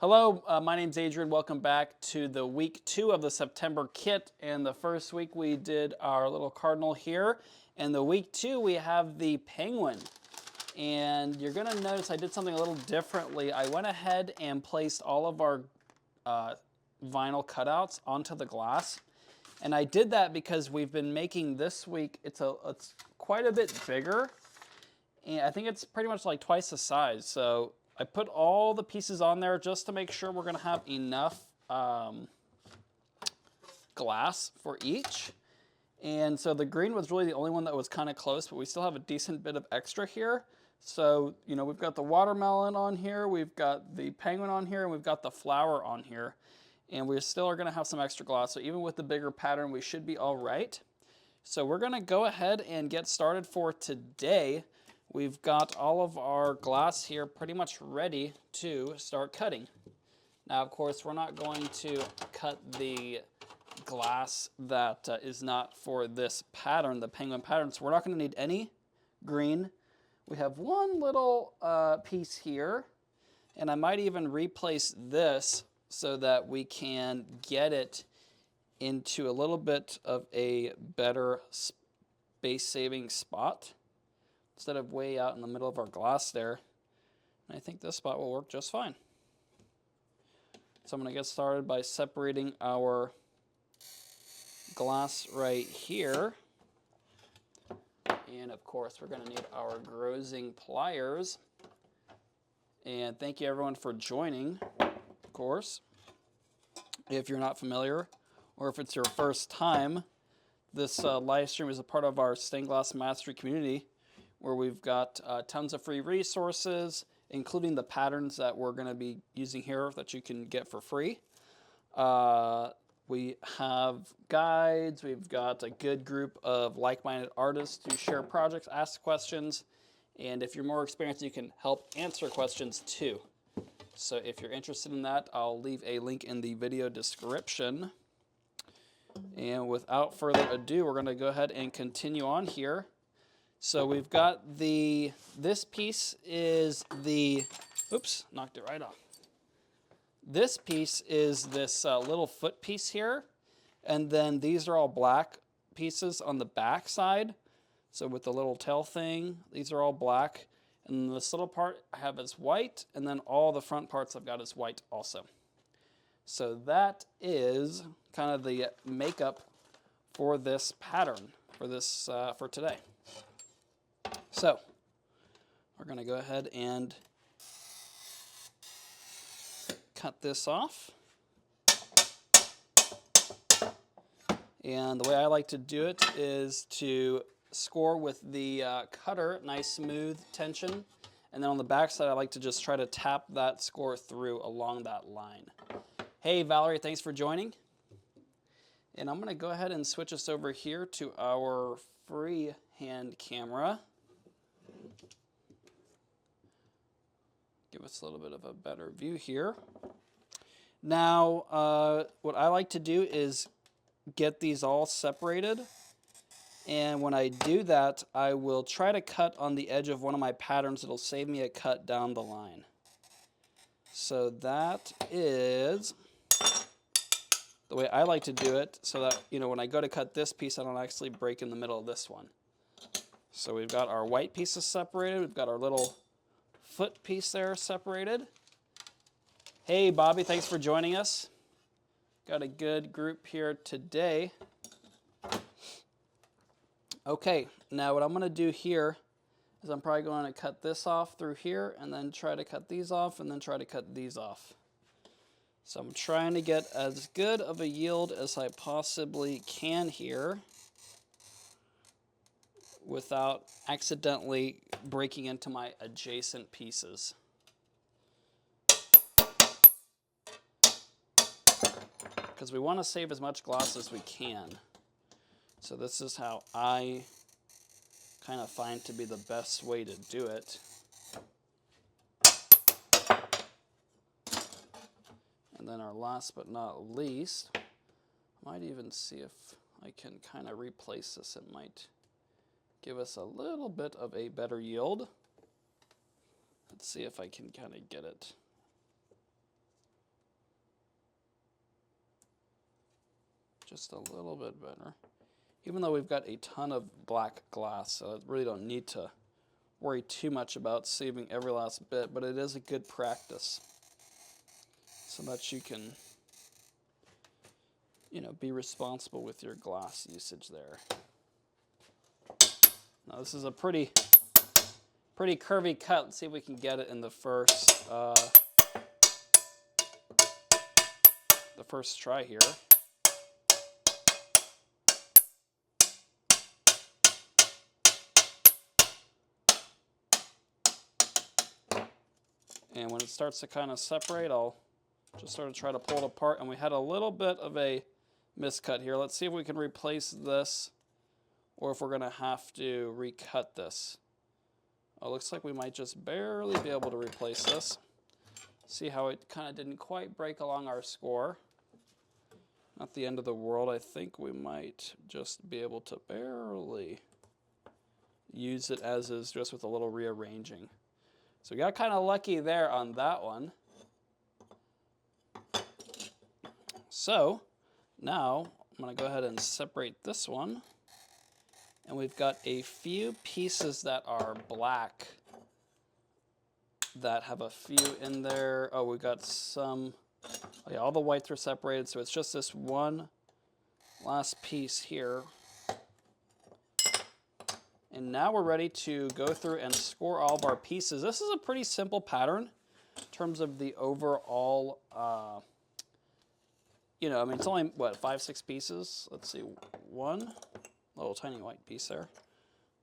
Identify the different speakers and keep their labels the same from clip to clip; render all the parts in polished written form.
Speaker 1: Hello, my name's Adrian. Welcome back to the week 2 of the September kit. And the first week we did our little cardinal here. And the week 2 we have the penguin. And you're going to notice I did something a little differently. I went ahead and placed all of our vinyl cutouts onto the glass. And I did that because we've been making this week, it's quite a bit bigger. And I think it's pretty much like twice the size. So I put all the pieces on there just to make sure we're going to have enough glass for each. And so the green was really the only one that was kind of close, but we still have a decent bit of extra here. So, you know, we've got the watermelon on here, we've got the penguin on here, and we've got the flower on here. And we still are going to have some extra glass. So even with the bigger pattern, we should be all right. So we're going to go ahead and get started for today. We've got all of our glass here pretty much ready to start cutting. Now, of course, we're not going to cut the glass that is not for this pattern, the penguin pattern, so we're not going to need any green. We have one little piece here, and I might even replace this so that we can get it into a little bit of a better space-saving spot, instead of way out in the middle of our glass there. And I think this spot will work just fine. So I'm going to get started by separating our glass right here. And of course, we're going to need our Grosing pliers. And thank you everyone for joining, of course. If you're not familiar, or if it's your first time, this live stream is a part of our Stained Glass Mastery community, where we've got tons of free resources, including the patterns that we're going to be using here that you can get for free. We have guides, we've got a good group of like-minded artists to share projects, ask questions, and if you're more experienced, you can help answer questions too. So if you're interested in that, I'll leave a link in the video description. And without further ado, we're going to go ahead and continue on here. So we've got this piece is oops, knocked it right off. This piece is this little foot piece here, and then these are all black pieces on the back side. So with the little tail thing, these are all black, and this little part I have is white, and then all the front parts I've got is white also. So that is kind of the makeup for this pattern, for today. So we're going to go ahead and cut this off. And the way I like to do it is to score with the cutter, nice smooth tension. And then on the back side, I like to just try to tap that score through along that line. Hey, Valerie, thanks for joining. And I'm going to go ahead and switch us over here to our freehand camera. Give us a little bit of a better view here. Now, what I like to do is get these all separated. And when I do that, I will try to cut on the edge of one of my patterns. It'll save me a cut down the line. So that is the way I like to do it, so that, you know, when I go to cut this piece, I don't actually break in the middle of this one. So we've got our white pieces separated. We've got our little foot piece there separated. Hey, Bobby, thanks for joining us. Got a good group here today. Okay, now what I'm going to do here is I'm probably going to cut this off through here, and then try to cut these off, and then try to cut these off. So I'm trying to get as good of a yield as I possibly can here without accidentally breaking into my adjacent pieces. Because we want to save as much glass as we can. So this is how I kind of find to be the best way to do it. And then our last but not least, I might even see if I can kind of replace this. It might give us a little bit of a better yield. Let's see if I can kind of get it. just a little bit better. Even though we've got a ton of black glass, so I really don't need to worry too much about saving every last bit, but it is a good practice so that you can, be responsible with your glass usage there. Now this is a pretty curvy cut. Let's see if we can get it in the first try here. And when it starts to kind of separate, I'll just sort of try to pull it apart. And we had a little bit of a miscut here. Let's see if we can replace this or if we're going to have to recut this. Oh, looks like we might just barely be able to replace this. See how it kind of didn't quite break along our score. Not the end of the world. I think we might just be able to barely use it as is, just with a little rearranging. So we got kind of lucky there on that one. So now I'm going to go ahead and separate this one. And we've got a few pieces that are black that have a few in there. Oh, we got some. Oh yeah, all the whites are separated, so it's just this one last piece here. And now we're ready to go through and score all of our pieces. This is a pretty simple pattern in terms of the overall, it's only, 5, 6 pieces? Let's see, one little tiny white piece there.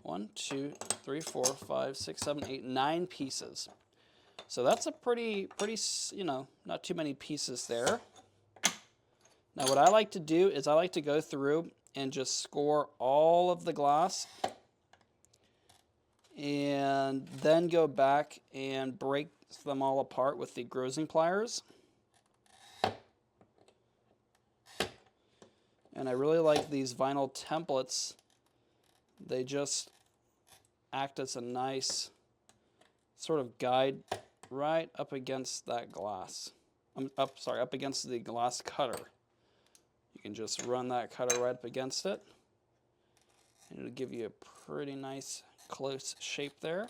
Speaker 1: 1, 2, 3, 4, 5, 6, 7, 8, 9 pieces. So that's a pretty, not too many pieces there. Now what I like to do is I like to go through and just score all of the glass and then go back and break them all apart with the grossing pliers. And I really like these vinyl templates. They just act as a nice sort of guide right up against that glass. Up against the glass cutter. You can just run that cutter right up against it, and it'll give you a pretty nice close shape there.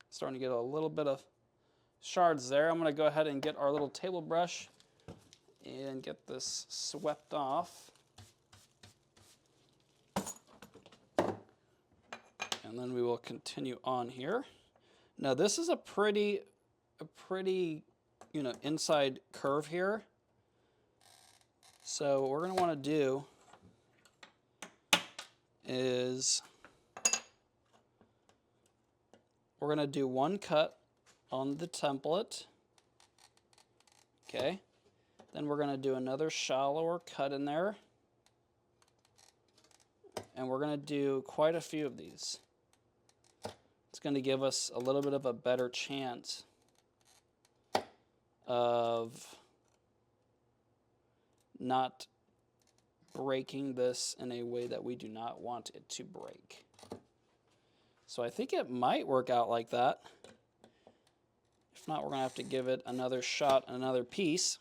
Speaker 1: Starting to get a little bit of shards there. I'm going to go ahead and get our little table brush and get this swept off. And then we will continue on here. Now this is a pretty, inside curve here. So what we're going to want to do is we're going to do one cut on the template. Okay. Then we're going to do another shallower cut in there. And we're going to do quite a few of these. It's going to give us a little bit of a better chance of not breaking this in a way that we do not want it to break. So I think it might work out like that. If not, we're going to have to give it another shot, another piece.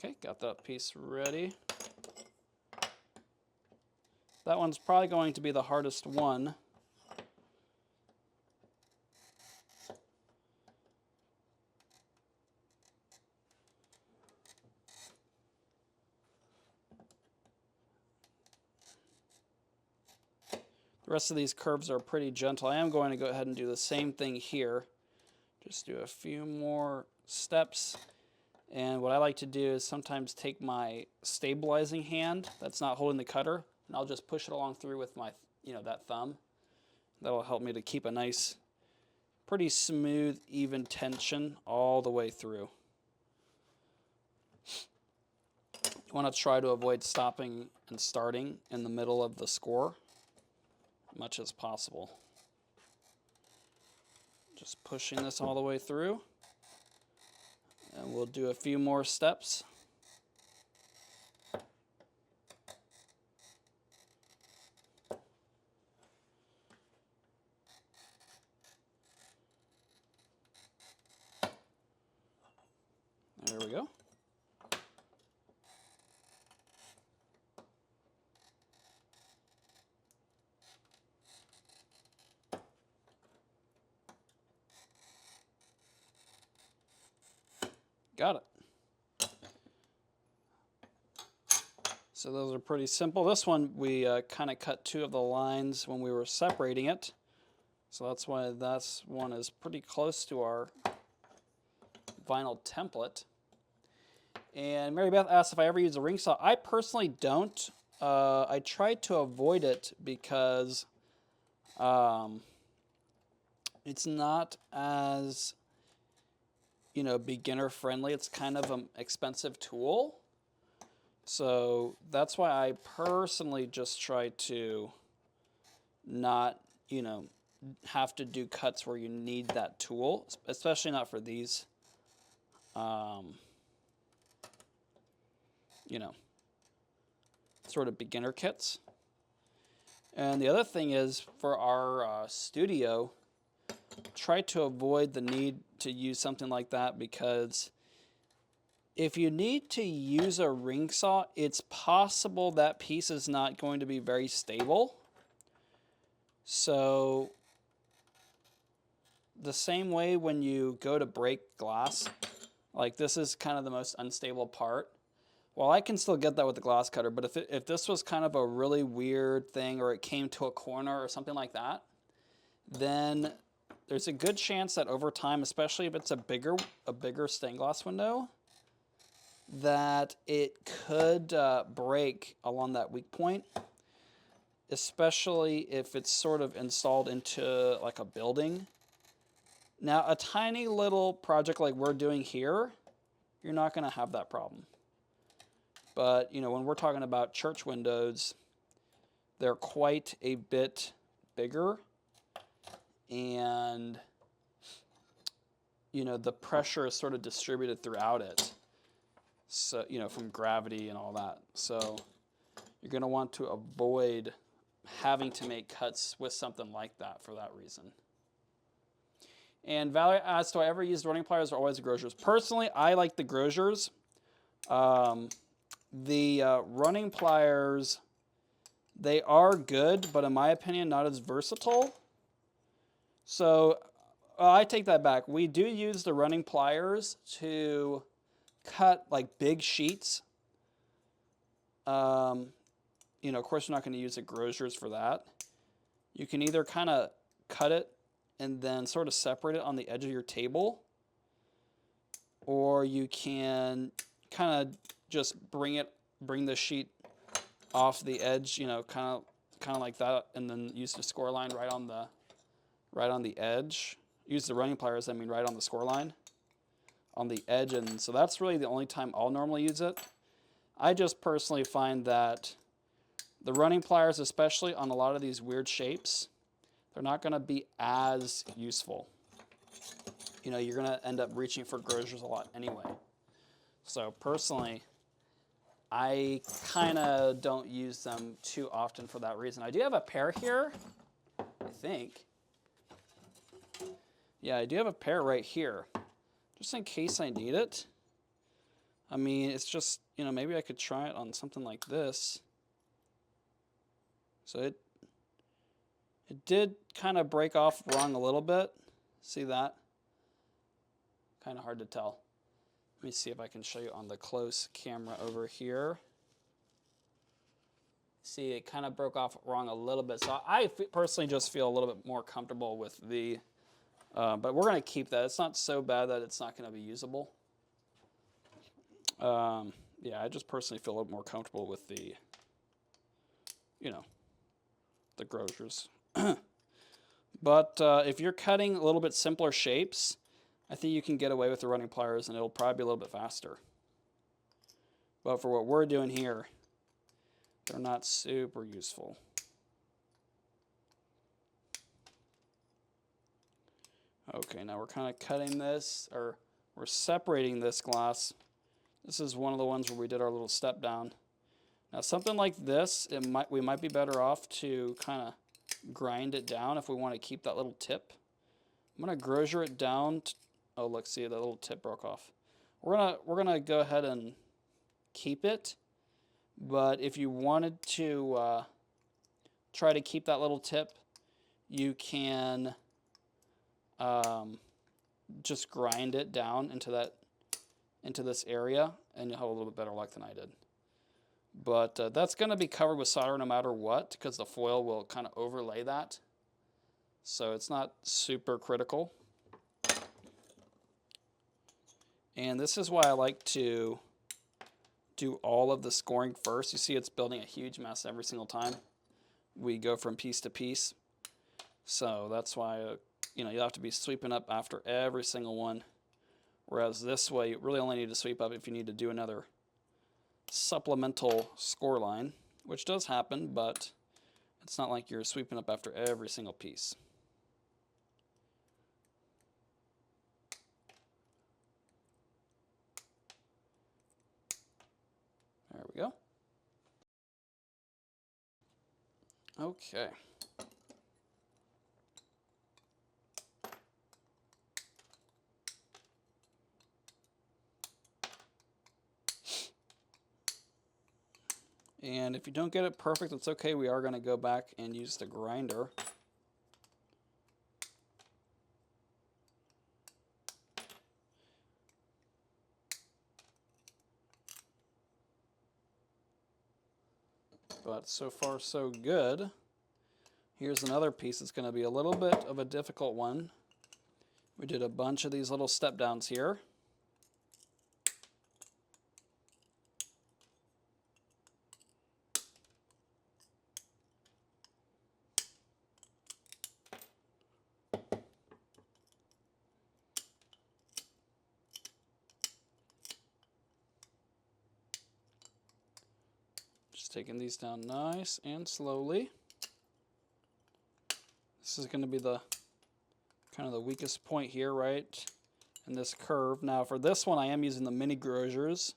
Speaker 1: Okay, got that piece ready. That one's probably going to be the hardest one. The rest of these curves are pretty gentle. I am going to go ahead and do the same thing here. Just do a few more steps. And what I like to do is sometimes take my stabilizing hand that's not holding the cutter, and I'll just push it along through with my, that thumb. That'll help me to keep a nice, pretty smooth, even tension all the way through. You want to try to avoid stopping and starting in the middle of the score as much as possible. Just pushing this all the way through. And we'll do a few more steps. we go. Got it. So those are pretty simple. This one, we kind of cut 2 of the lines when we were separating it. So that's why that one is pretty close to our vinyl template. And Mary Beth asked if I ever use a ring saw. I personally don't. I try to avoid it because it's not as, you know, beginner friendly. It's kind of an expensive tool. So that's why I personally just try to not, you know, have to do cuts where you need that tool, especially not for these, you know, sort of beginner kits. And the other thing is for our studio, try to avoid the need to use something like that, because if you need to use a ring saw, it's possible that piece is not going to be very stable. So the same way when you go to break glass, like this is kind of the most unstable part. Well, I can still get that with the glass cutter, but if this was kind of a really weird thing, or it came to a corner or something like that, then there's a good chance that over time, especially if it's a bigger stained glass window, that it could break along that weak point, especially if it's sort of installed into like a building. Now, a tiny little project like we're doing here, you're not going to have that problem. But, you know, when we're talking about church windows, they're quite a bit bigger, and, you know, the pressure is sort of distributed throughout it. So, you know, from gravity and all that. So you're going to want to avoid having to make cuts with something like that for that reason. And Valerie asked, do I ever use running pliers or always the Grosers? Personally, I like the Grosers. The running pliers, they are good, but in my opinion, not as versatile. So I take that back. We do use the running pliers to cut like big sheets. You know, of course, we're not going to use the Grosers for that. You can either kind of cut it and then sort of separate it on the edge of your table, or you can kind of just bring the sheet off the edge, you know, kind of like that, and then use the score line right on the edge. Use the running pliers, I mean, right on the score line, on the edge, and so that's really the only time I'll normally use it. I just personally find that the running pliers, especially on a lot of these weird shapes, they're not going to be as useful. You know, you're going to end up reaching for Grosers a lot anyway. So personally, I kind of don't use them too often for that reason. I do have a pair here, I think. Yeah, I do have a pair right here, just in case I need it. I mean, it's just, you know, maybe I could try it on something like this. So it did kind of break off wrong a little bit. See that? Kind of hard to tell. Let me see if I can show you on the close camera over here. See, it kind of broke off wrong a little bit. So I personally just feel a little bit more comfortable with the, but we're going to keep that. It's not so bad that it's not going to be usable. Yeah, I just personally feel a little more comfortable with the, you know, the Grosers. But if you're cutting a little bit simpler shapes, I think you can get away with the running pliers and it'll probably be a little bit faster. But for what we're doing here, they're not super useful. Okay, now we're kind of cutting this, or we're separating this glass. This is one of the ones where we did our little step down. Now something like this, we might be better off to kind of grind it down if we want to keep that little tip. I'm going to Grosier it down. Oh, look, see, that little tip broke off. we're gonna go ahead and keep it. But if you wanted to try to keep that little tip, you can just grind it down into this area, and you'll have a little bit better luck than I did. But that's going to be covered with solder no matter what, because the foil will kind of overlay that. So it's not super critical. And this is why I like to do all of the scoring first. You see it's building a huge mess every single time we go from piece to piece. So that's why you have to be sweeping up after every single one. Whereas this way, you really only need to sweep up if you need to do another supplemental score line, which does happen, but it's not like you're sweeping up after every single piece. There we go. Okay. And if you don't get it perfect, it's okay. We are going to go back and use the grinder. But so far, so good. Here's another piece that's going to be a little bit of a difficult one. We did a bunch of these little step downs here. Just taking these down nice and slowly. This is going to be the kind of the weakest point here, right, in this curve. Now for this one, I am using the mini Grosers.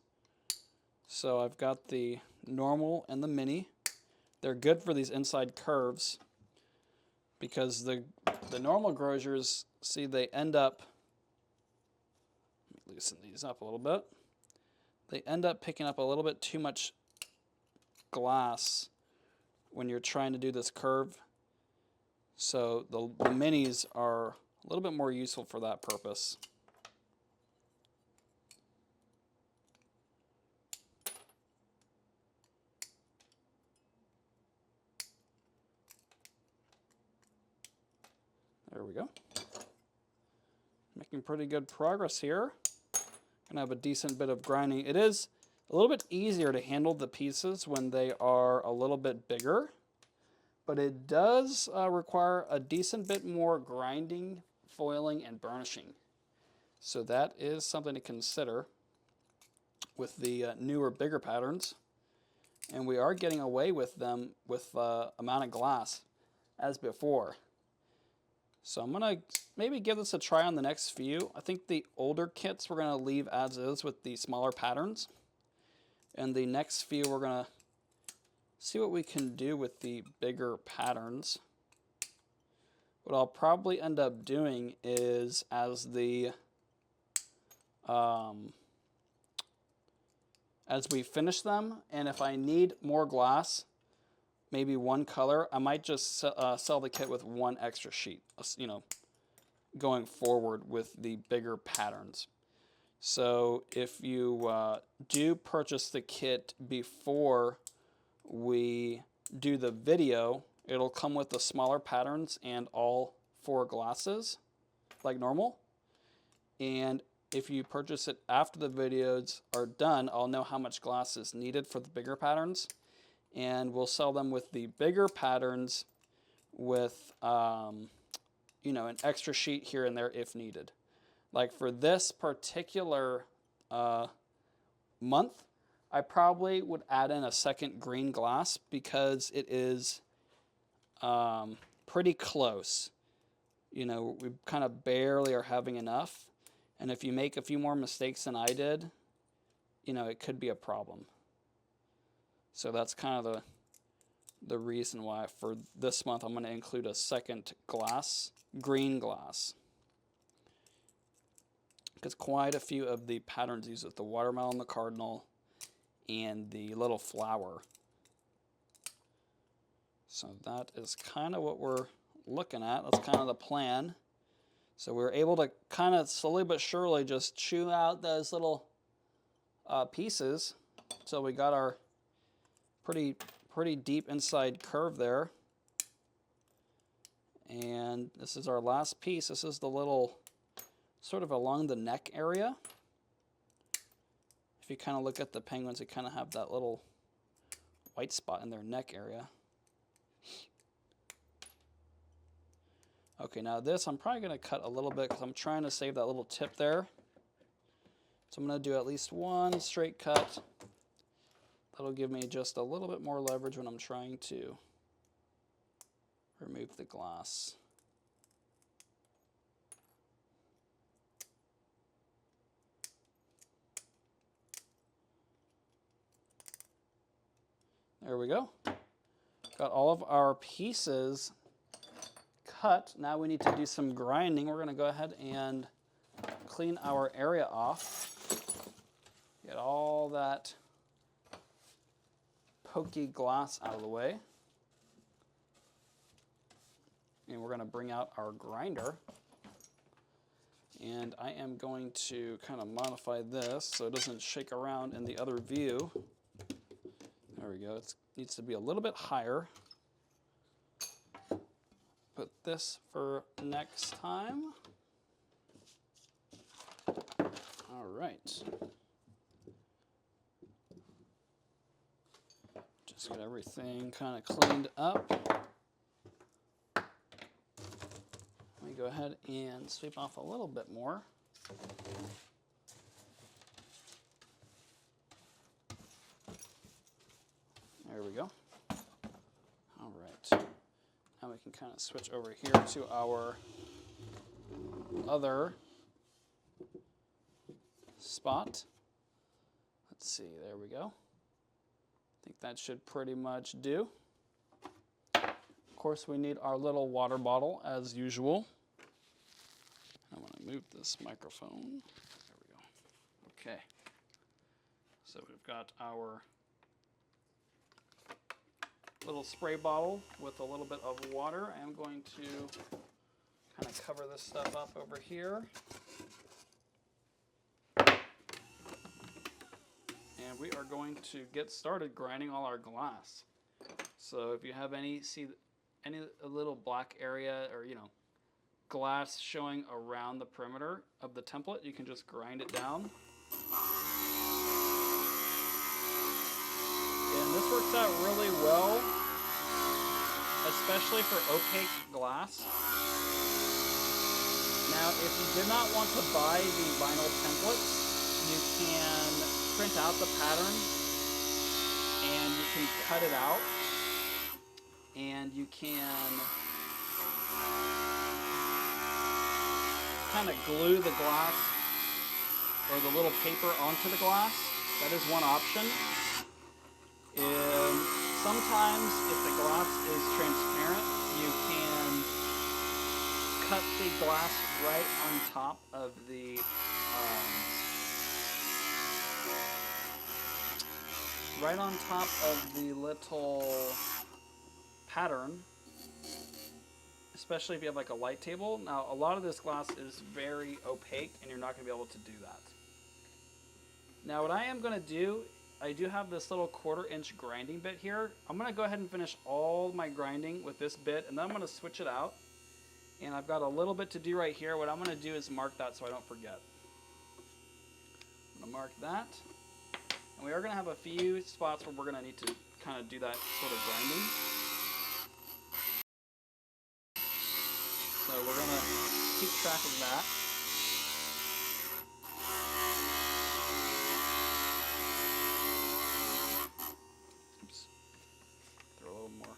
Speaker 1: So I've got the normal and the mini. They're good for these inside curves because the normal Grosers, see, they end up, let me loosen these up a little bit. They end up picking up a little bit too much glass when you're trying to do this curve. So the minis are a little bit more useful for that purpose. There we go. Making pretty good progress here. Gonna have a decent bit of grinding. It is a little bit easier to handle the pieces when they are a little bit bigger, but it does require a decent bit more grinding, foiling, and burnishing. So that is something to consider with the newer, bigger patterns. And we are getting away with them with the amount of glass as before. So I'm going to maybe give this a try on the next few. I think the older kits we're going to leave as is with the smaller patterns. And the next few we're going to see what we can do with the bigger patterns. What I'll probably end up doing is as we finish them, and if I need more glass, maybe one color, I might just sell the kit with one extra sheet, going forward with the bigger patterns. So if you do purchase the kit before we do the video, it'll come with the smaller patterns and all 4 glasses, like normal. And if you purchase it after the videos are done, I'll know how much glass is needed for the bigger patterns. And we'll sell them with the bigger patterns with, an extra sheet here and there if needed. Like for this particular month, I probably would add in a second green glass because it is pretty close. We kind of barely are having enough. And if you make a few more mistakes than I did, it could be a problem. So that's kind of the reason why for this month I'm going to include a second glass, green glass. because quite a few of the patterns use it, the watermelon, the cardinal, and the little flower. So that is kind of what we're looking at. That's kind of the plan. So we're able to kind of slowly but surely just chew out those little pieces until we got our pretty deep inside curve there. And this is our last piece. This is the little sort of along the neck area. If you kind of look at the penguins, they kind of have that little white spot in their neck area. Okay, now this I'm probably going to cut a little bit because I'm trying to save that little tip there. So I'm going to do at least one straight cut. That'll give me just a little bit more leverage when I'm trying to remove the glass. There we go. Got all of our pieces cut. Now we need to do some grinding. We're going to go ahead and clean our area off. Get all that pokey glass out of the way. And we're going to bring out our grinder. And I am going to kind of modify this so it doesn't shake around in the other view. There we go. It needs to be a little bit higher. Put this for next time. All right. Just get everything kind of cleaned up. Let me go ahead and sweep off a little bit more. There we go. All right. Now we can kind of switch over here to our other spot. Let's see, there we go. I think that should pretty much do. Of course, we need our little water bottle as usual. I want to move this microphone. There we go. Okay. So we've got our little spray bottle with a little bit of water. I am going to kind of cover this stuff up over here. And we are going to get started grinding all our glass. So if you have any little black area or, glass showing around the perimeter of the template, you can just grind it down. And this works out really well, especially for opaque glass. Now, if you did not want to buy the vinyl templates, you can print out the pattern and you can cut it out, and you can kind of glue the glass or the little paper onto the glass. That is one option. And sometimes if the glass is transparent, you can cut the glass right on top of the little pattern, especially if you have like a light table. Now, a lot of this glass is very opaque and you're not going to be able to do that. Now, what I am going to do, I do have this little 1/4 inch grinding bit here. I'm going to go ahead and finish all my grinding with this bit, and then I'm going to switch it out. And I've got a little bit to do right here. What I'm going to do is mark that so I don't forget. I'm going to mark that. And we are going to have a few spots where we're going to need to kind of do that sort of grinding. So we're going to keep track of that. Oops. Throw a little more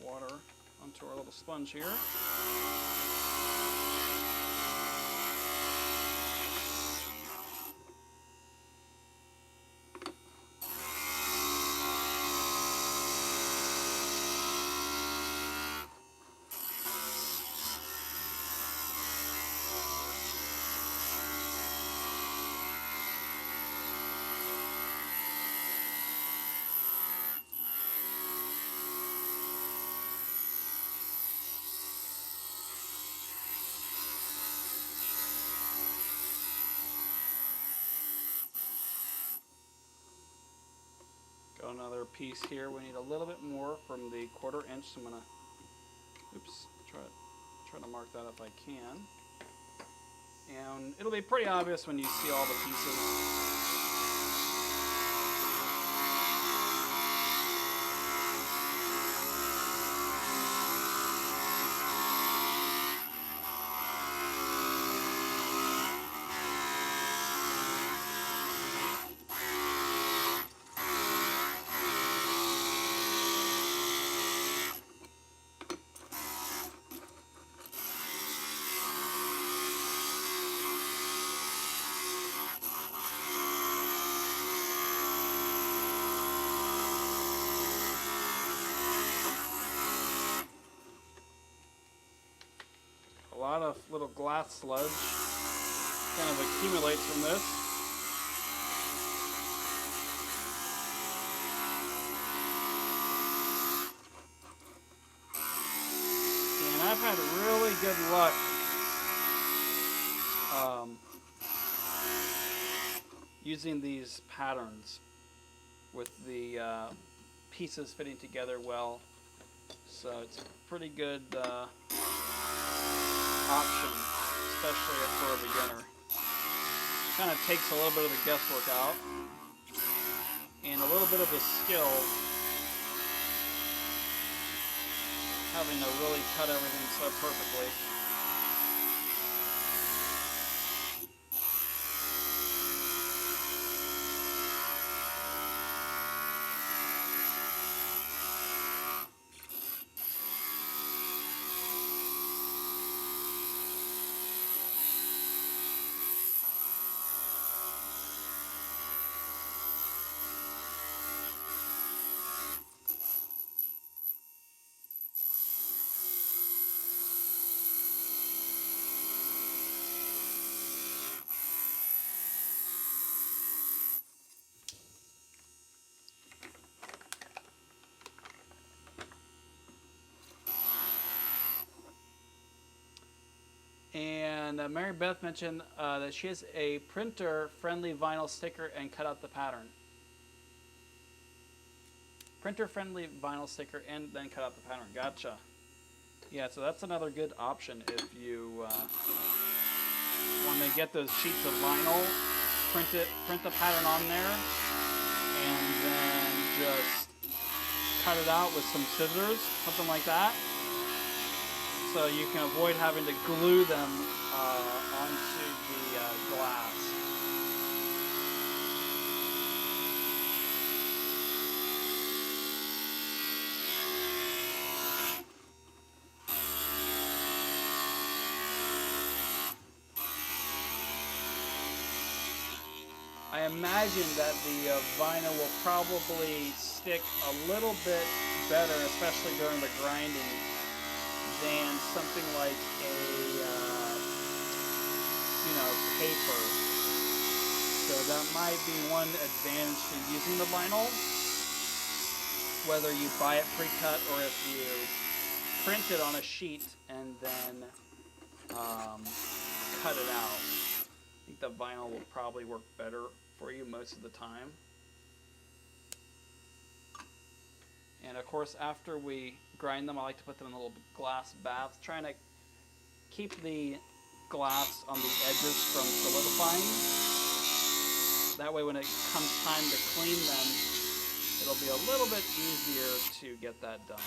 Speaker 1: water onto our little sponge here. another piece here. We need a little bit more from the 1/4 inch. So I'm gonna, oops, try to mark that if I can. And it'll be pretty obvious when you see all the pieces. A lot of little glass sludge kind of accumulates from this. And I've had really good luck using these patterns with the pieces fitting together well. So it's a pretty good option, especially for a beginner. Kind of takes a little bit of the guesswork out and a little bit of the skill, having to really cut everything so perfectly. And Mary Beth mentioned that she has a printer-friendly vinyl sticker and cut out the pattern. Printer-friendly vinyl sticker and then cut out the pattern. Gotcha. Yeah, so that's another good option if you want to get those sheets of vinyl, print the pattern on there, and then just cut it out with some scissors, something like that. So you can avoid having to glue them onto the glass. I imagine that the vinyl will probably stick a little bit better, especially during the grinding, than something like paper. So that might be one advantage to using the vinyl, whether you buy it pre-cut or if you print it on a sheet and then cut it out. I think the vinyl will probably work better for you most of the time. And of course, after we grind them, I like to put them in little glass baths, trying to keep the glass on the edges from solidifying. That way when it comes time to clean them, it'll be a little bit easier to get that done.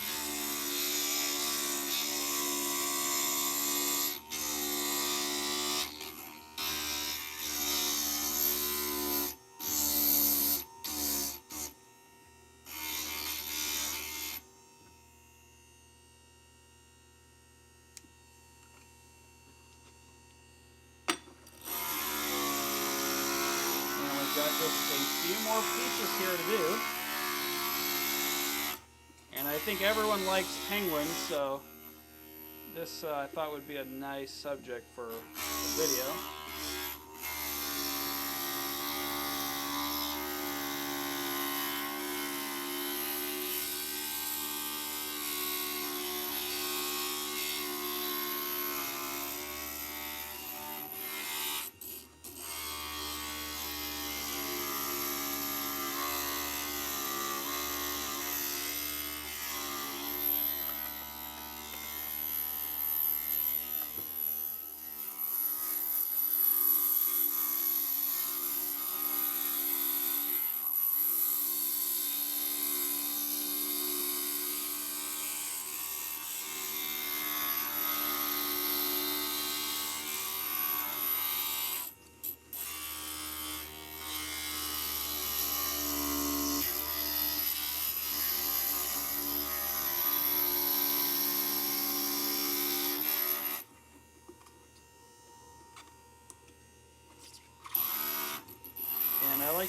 Speaker 1: Got just a few more pieces here to do. And I think everyone likes penguins, so this I thought would be a nice subject for a video.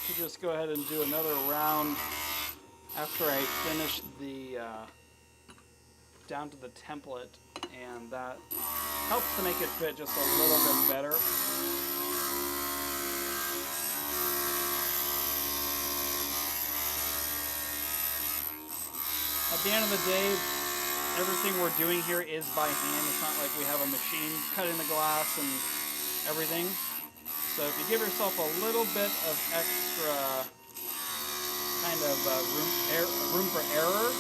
Speaker 1: to just go ahead and do another round after I finish the down to the template, and that helps to make it fit just a little bit better. At the end of the day, everything we're doing here is by hand. It's not like we have a machine cutting the glass and everything. So if you give yourself a little bit of extra kind of room for error,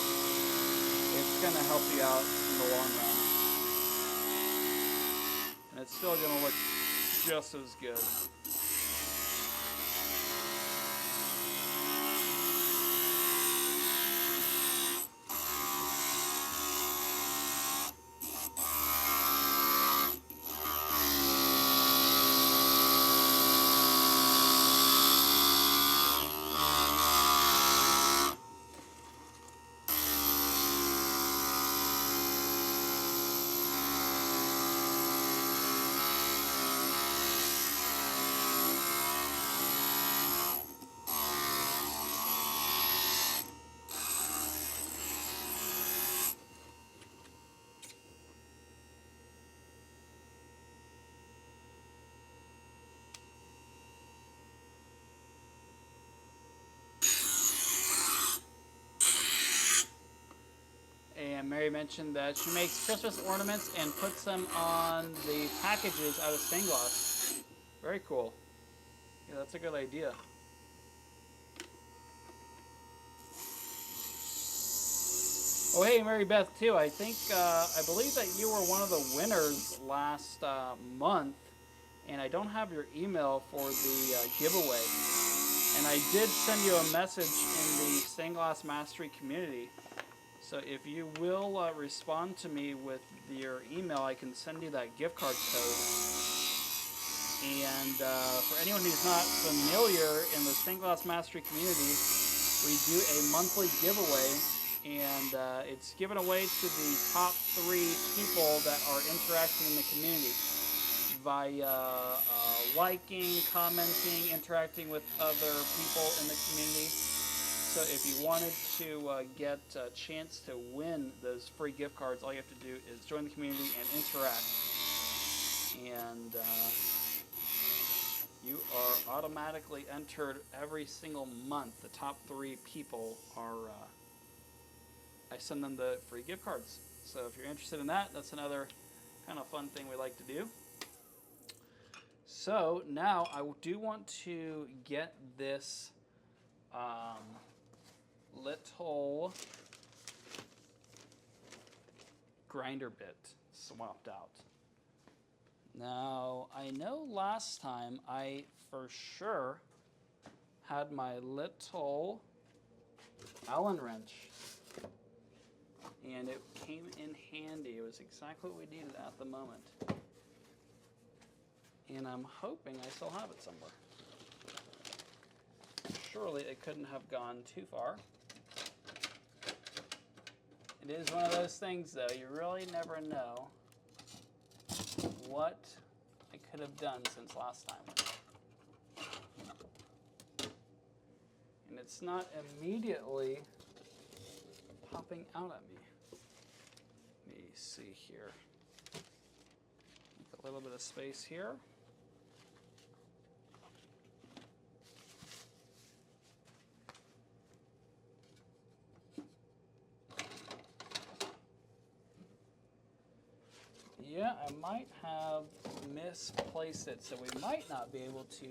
Speaker 1: it's going to help you out in the long run. And it's still going to look just as good. And Mary mentioned that she makes Christmas ornaments and puts them on the packages out of stained glass. Very cool. Yeah, that's a good idea. Oh, hey, Mary Beth, too. I believe that you were one of the winners last month, and I don't have your email for the giveaway. And I did send you a message in the Stained Glass Mastery community. So if you will respond to me with your email, I can send you that gift card code. And for anyone who's not familiar, in the Stained Glass Mastery community, we do a monthly giveaway, and it's given away to the top 3 people that are interacting in the community via liking, commenting, interacting with other people in the community. So if you wanted to get a chance to win those free gift cards, all you have to do is join the community and interact. And you are automatically entered every single month. The top 3 people are, I send them the free gift cards. So if you're interested in that, that's another kind of fun thing we like to do. So now I do want to get this little grinder bit swapped out. Now, I know last time I for sure had my little Allen wrench, and it came in handy. It was exactly what we needed at the moment. And I'm hoping I still have it somewhere. Surely it couldn't have gone too far. It is one of those things, though, you really never know what I could have done since last time. And it's not immediately popping out at me. Let me see here. Make a little bit of space here. Yeah, I might have misplaced it, so we might not be able to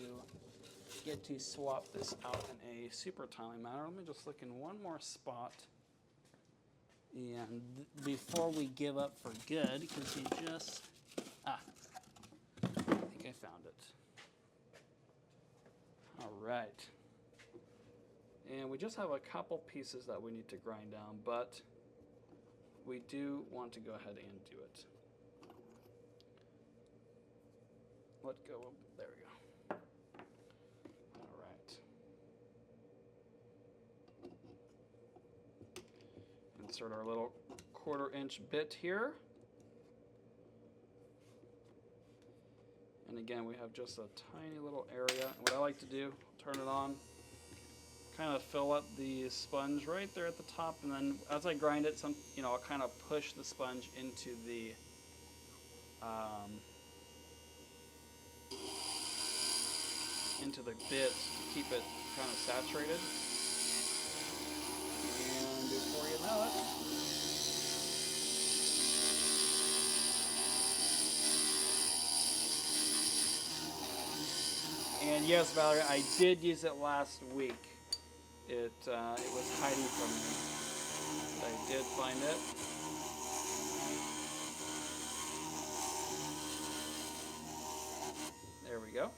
Speaker 1: get to swap this out in a super timely manner. Let me just look in one more spot, and before we give up for good, because you just, I think I found it. All right. And we just have a couple pieces that we need to grind down, but we do want to go ahead and do it. Let go of, there we go. All right. Insert our little 1/4-inch bit here. And again, we have just a tiny little area. And what I like to do, turn it on, kind of fill up the sponge right there at the top, and then as I grind it, I'll kind of push the sponge into the bit to keep it kind of saturated. And before you know it, and yes, Valerie, I did use it last week. It was hiding from me, but I did find it. There we go.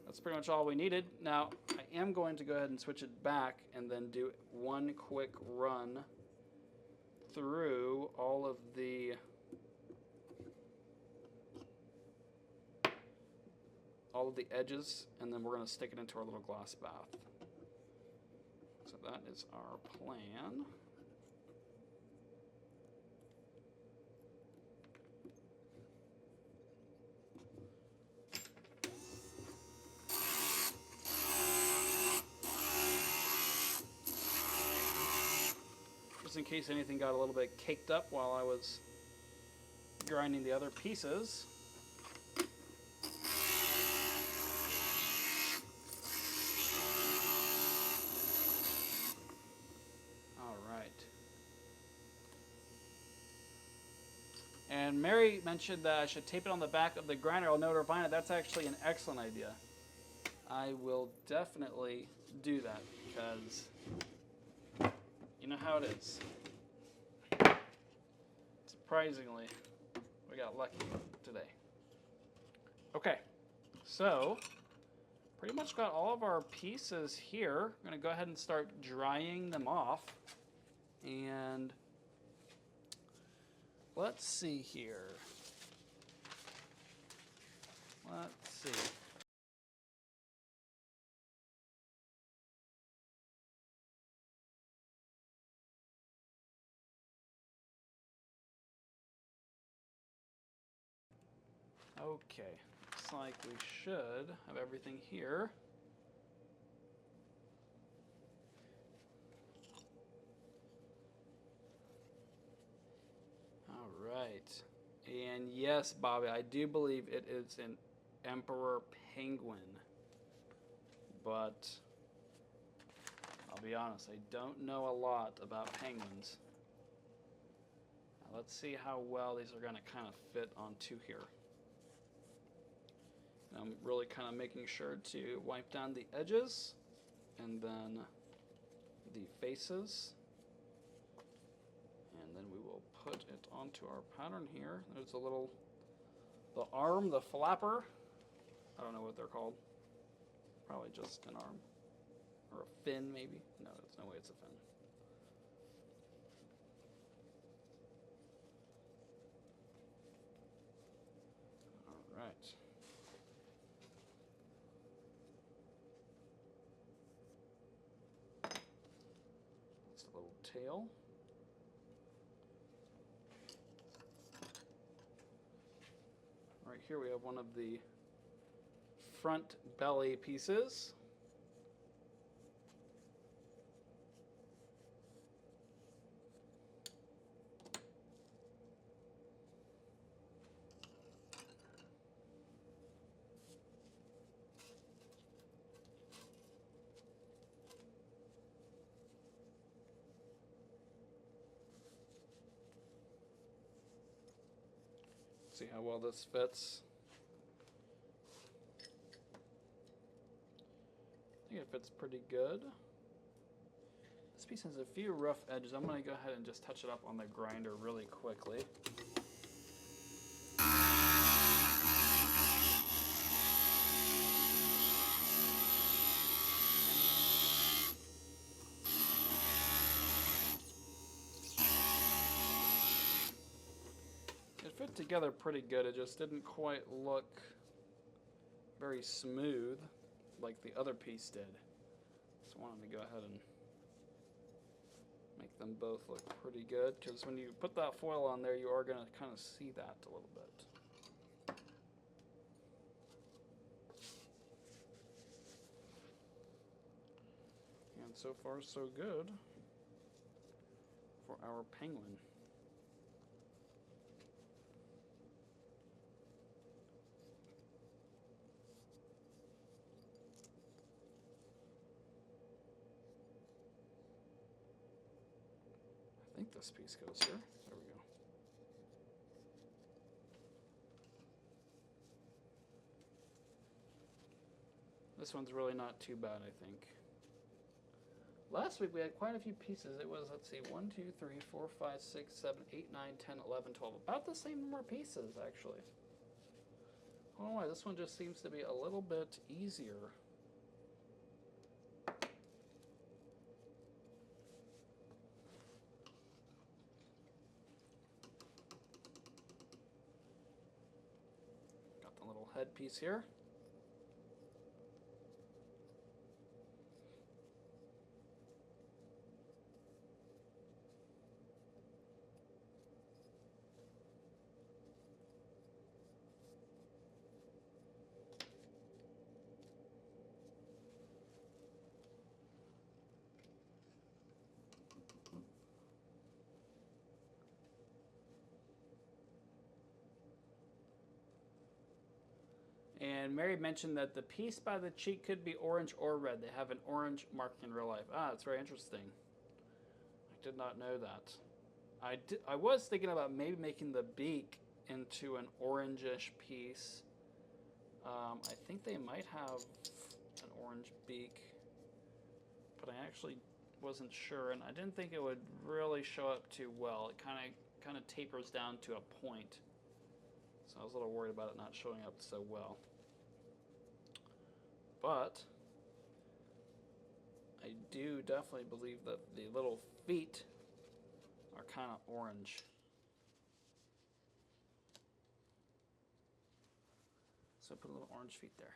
Speaker 1: That's pretty much all we needed. Now, I am going to go ahead and switch it back and then do one quick run through all of the edges, and then we're going to stick it into our little glass bath. So that is our plan. Just in case anything got a little bit caked up while I was grinding the other pieces. And Mary mentioned that I should tape it on the back of the grinder. I'll know to find it. That's actually an excellent idea. I will definitely do that because you know how it is. Surprisingly, we got lucky today. Okay, so pretty much got all of our pieces here. I'm going to go ahead and start drying them off. And let's see here. Let's see. Okay, looks like we should have everything here. All right. And yes, Bobby, I do believe it is an emperor penguin. But I'll be honest, I don't know a lot about penguins. Now, let's see how well these are going to kind of fit onto here. And I'm really kind of making sure to wipe down the edges and then the faces. And then we will put it onto our pattern here. There's the arm, the flapper. I don't know what they're called. Probably just an arm. Or a fin, maybe. No, there's no way it's a fin. All right. That's the little tail. Right here we have one of the front belly pieces. See how well this fits. I think it fits pretty good. This piece has a few rough edges. I'm going to go ahead and just touch it up on the grinder really quickly. It fit together pretty good. It just didn't quite look very smooth like the other piece did. Just wanted to go ahead and make them both look pretty good, because when you put that foil on there, you are going to kind of see that a little bit. so far so good for our penguin. I think this piece goes here. There we go. This one's really not too bad, I think. Last week we had quite a few pieces. It was, let's see, 1, 2, 3, 4, 5, 6, 7, 8, 9, 10, 11, 12. About the same number of pieces, actually. I don't know why, this one just seems to be a little bit easier. Got the little headpiece here. And Mary mentioned that the piece by the cheek could be orange or red. They have an orange marking in real life. Ah, that's very interesting. I did not know that. I was thinking about maybe making the beak into an orangish piece. I think they might have an orange beak, but I actually wasn't sure, and I didn't think it would really show up too well. It kind of tapers down to a point, so I was a little worried about it not showing up so well. But I do definitely believe that the little feet are kind of orange. So put a little orange feet there.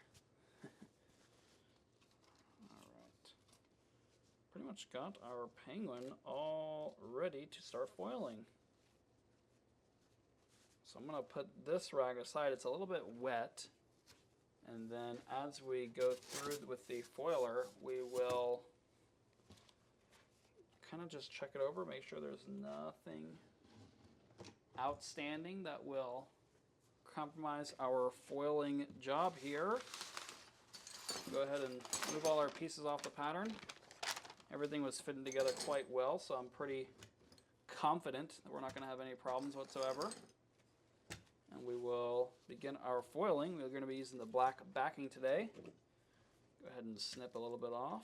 Speaker 1: Alright. Pretty much got our penguin all ready to start foiling. So I'm going to put this rag aside. It's a little bit wet. And then as we go through with the foiler, we will kind of just check it over, make sure there's nothing outstanding that will compromise our foiling job here. Go ahead and move all our pieces off the pattern. Everything was fitting together quite well, so I'm pretty confident that we're not going to have any problems whatsoever. And we will begin our foiling. We're going to be using the black backing today. Go ahead and snip a little bit off.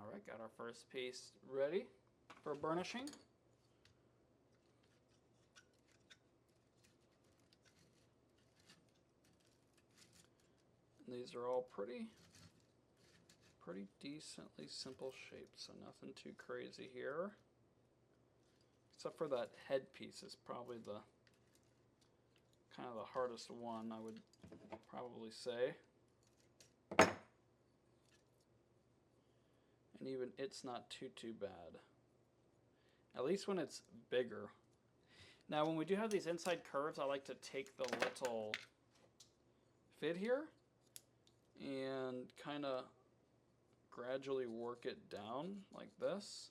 Speaker 1: Alright, got our first piece ready for burnishing. And these are all pretty decently simple shapes, so nothing too crazy here. Except for that headpiece is probably the kind of the hardest one, I would probably say. And even it's not too bad. At least when it's bigger. Now when we do have these inside curves, I like to take the little fit here and kind of gradually work it down like this.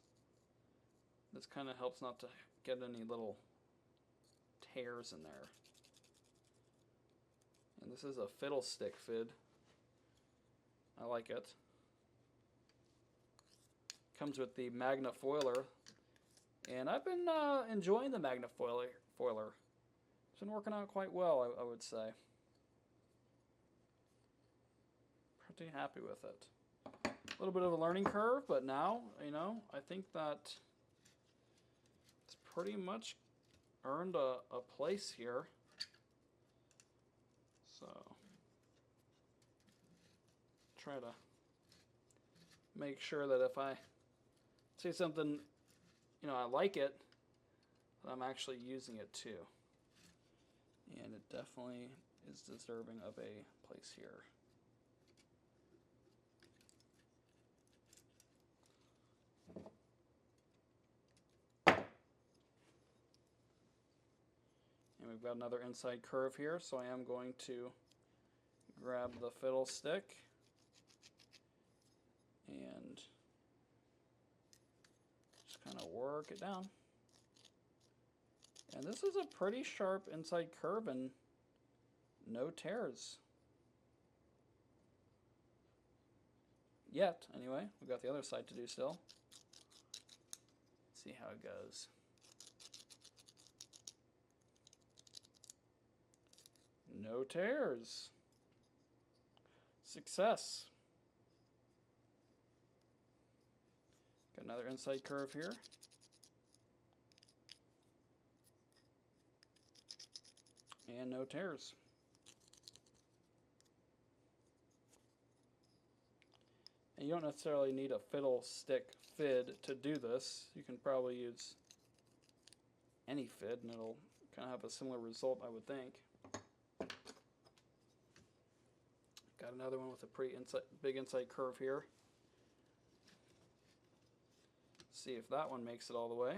Speaker 1: This kind of helps not to get any little tears in there. And this is a fiddlestick fid. I like it. Comes with the Magna Foiler, and I've been enjoying the Magna Foiler. It's been working out quite well, I would say. Pretty happy with it. A little bit of a learning curve, but now, you know, I think that it's pretty much earned a place here. So try to make sure that if I see something, you know, I like it, that I'm actually using it too. And it definitely is deserving of a place here. And we've got another inside curve here, so I am going to grab the fiddle stick and just kind of work it down. And this is a pretty sharp inside curve and no tears. Yet, anyway. We've got the other side to do still. Let's see how it goes. No tears. Success. Got another inside curve here. And no tears. And you don't necessarily need a fiddle stick fid to do this. You can probably use any fid and it'll kind of have a similar result, I would think. Got another one with a pretty big inside curve here. See if that one makes it all the way.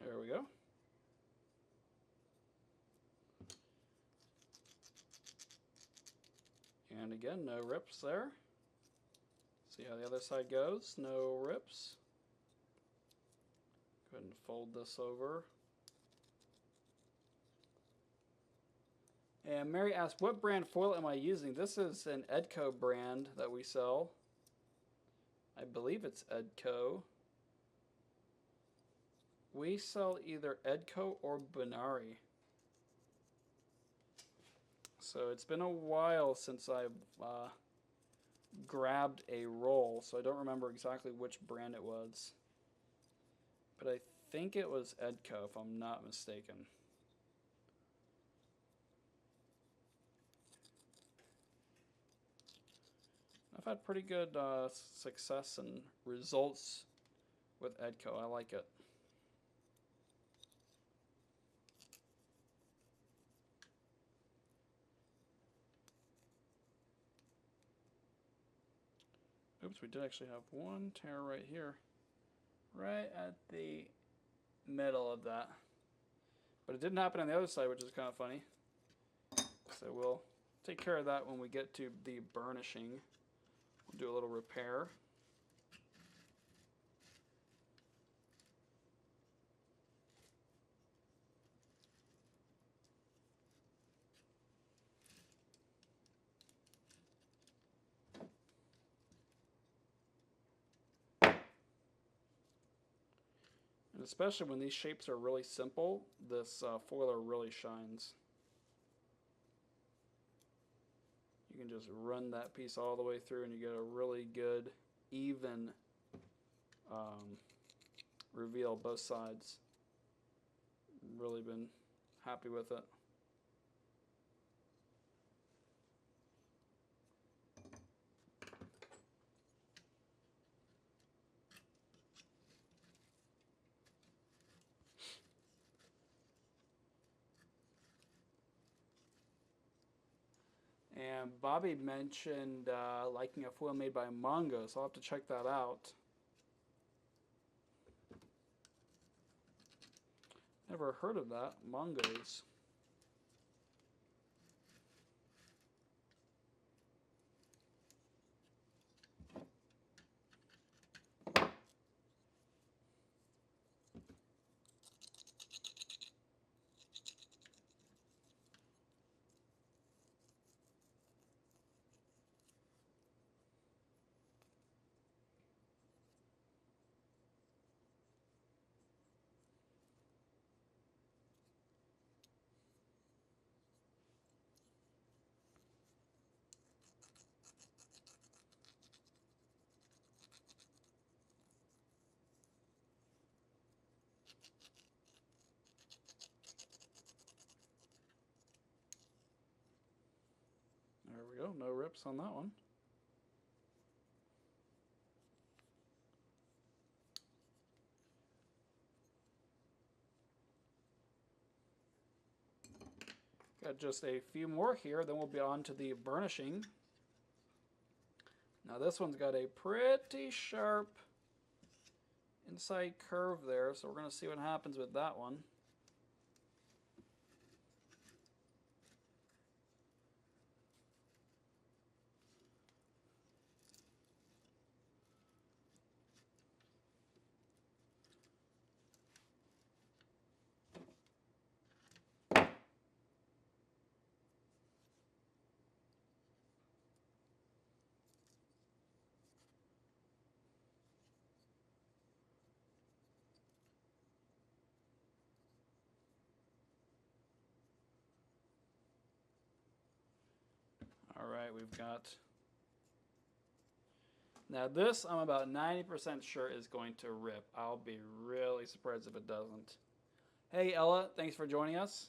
Speaker 1: There we go. And again, no rips there. See how the other side goes. No rips. Go ahead and fold this over. And Mary asked, what brand foil am I using? This is an Edco brand that we sell. I believe it's Edco. We sell either Edco or Benari. So it's been a while since I've grabbed a roll, so I don't remember exactly which brand it was. But I think it was Edco, if I'm not mistaken. I've had pretty good success and results with Edco. I like it. Oops, we did actually have one tear right here. Right at the middle of that. But it didn't happen on the other side, which is kind of funny. So we'll take care of that when we get to the burnishing. We'll do a little repair. And especially when these shapes are really simple, this foiler really shines. You can just run that piece all the way through and you get a really good, even reveal both sides. Really been happy with it. And Bobby mentioned liking a foil made by Mongo, so I'll have to check that out. Never heard of that, Mongos. rips on that one. Got just a few more here, then we'll be on to the burnishing. Now this one's got a pretty sharp inside curve there, so we're going to see what happens with that one. All right, we've got... Now this, I'm about 90% sure is going to rip. I'll be really surprised if it doesn't. Hey Ella, thanks for joining us.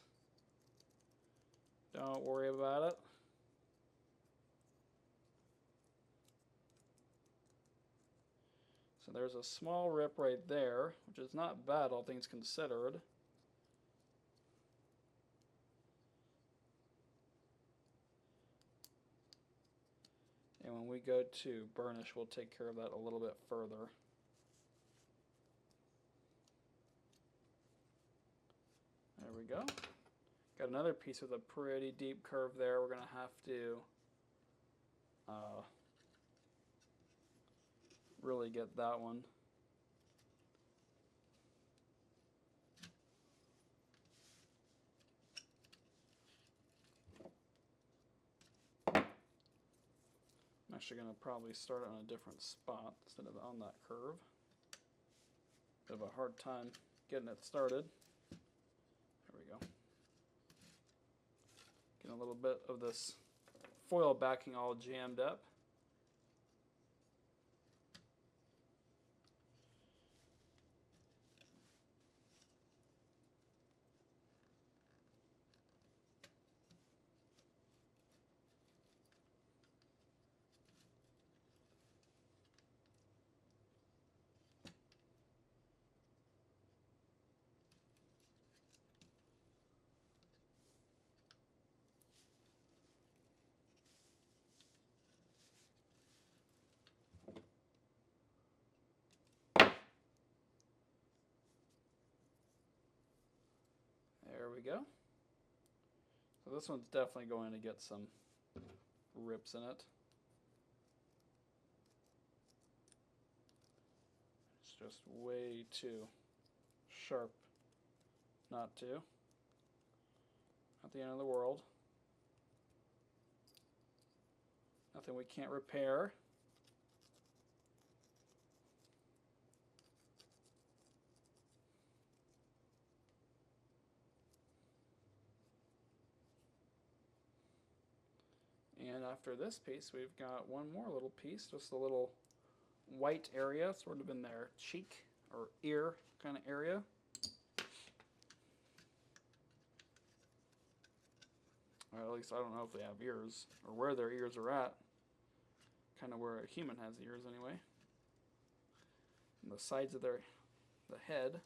Speaker 1: Don't worry about it. So there's a small rip right there, which is not bad, all things considered. And when we go to burnish, we'll take care of that a little bit further. There we go. Got another piece with a pretty deep curve there. We're going to have to really get that one. I'm actually going to probably start on a different spot instead of on that curve. Bit of a hard time getting it started. There we go. Getting a little bit of this foil backing all jammed up. There we go. So this one's definitely going to get some rips in it. It's just way too sharp not to. Not the end of the world. Nothing we can't repair. And after this piece, we've got one more little piece, just a little white area, sort of in their cheek or ear kind of area. Or at least I don't know if they have ears, or where their ears are at. Kind of where a human has ears anyway. And the sides of the head.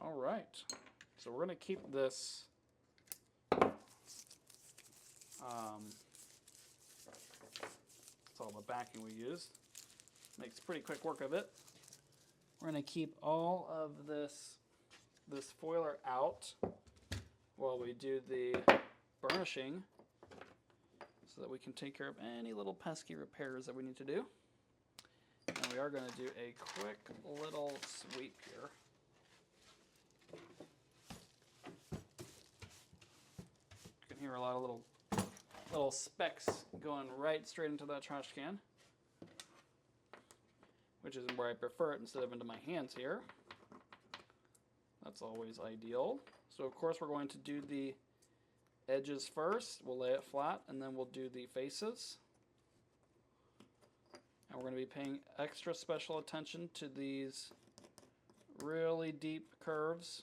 Speaker 1: All right, so we're going to keep this that's all the backing we used. Makes pretty quick work of it. We're going to keep all of this foiler out while we do the burnishing so that we can take care of any little pesky repairs that we need to do. And we are going to do a quick little sweep here. You can hear a lot of little little specks going right straight into that trash can, which is where I prefer it instead of into my hands here. That's always ideal. So of course we're going to do the edges first. We'll lay it flat and then we'll do the faces. And we're going to be paying extra special attention to these really deep curves.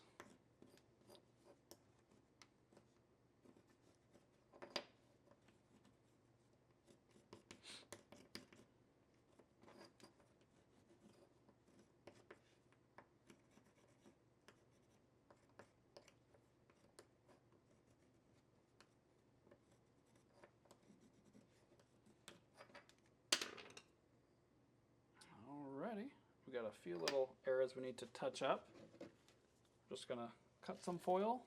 Speaker 1: Alrighty, we got a few little areas we need to touch up. Just gonna cut some foil,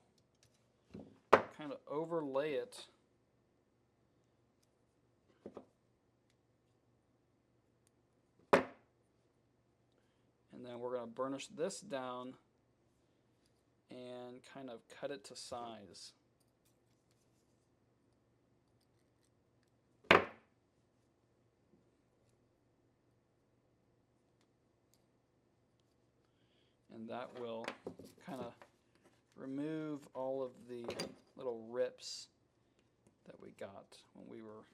Speaker 1: kind of overlay it. And then we're gonna burnish this down and kind of cut it to size. And that will kind of remove all of the little rips that we got when we were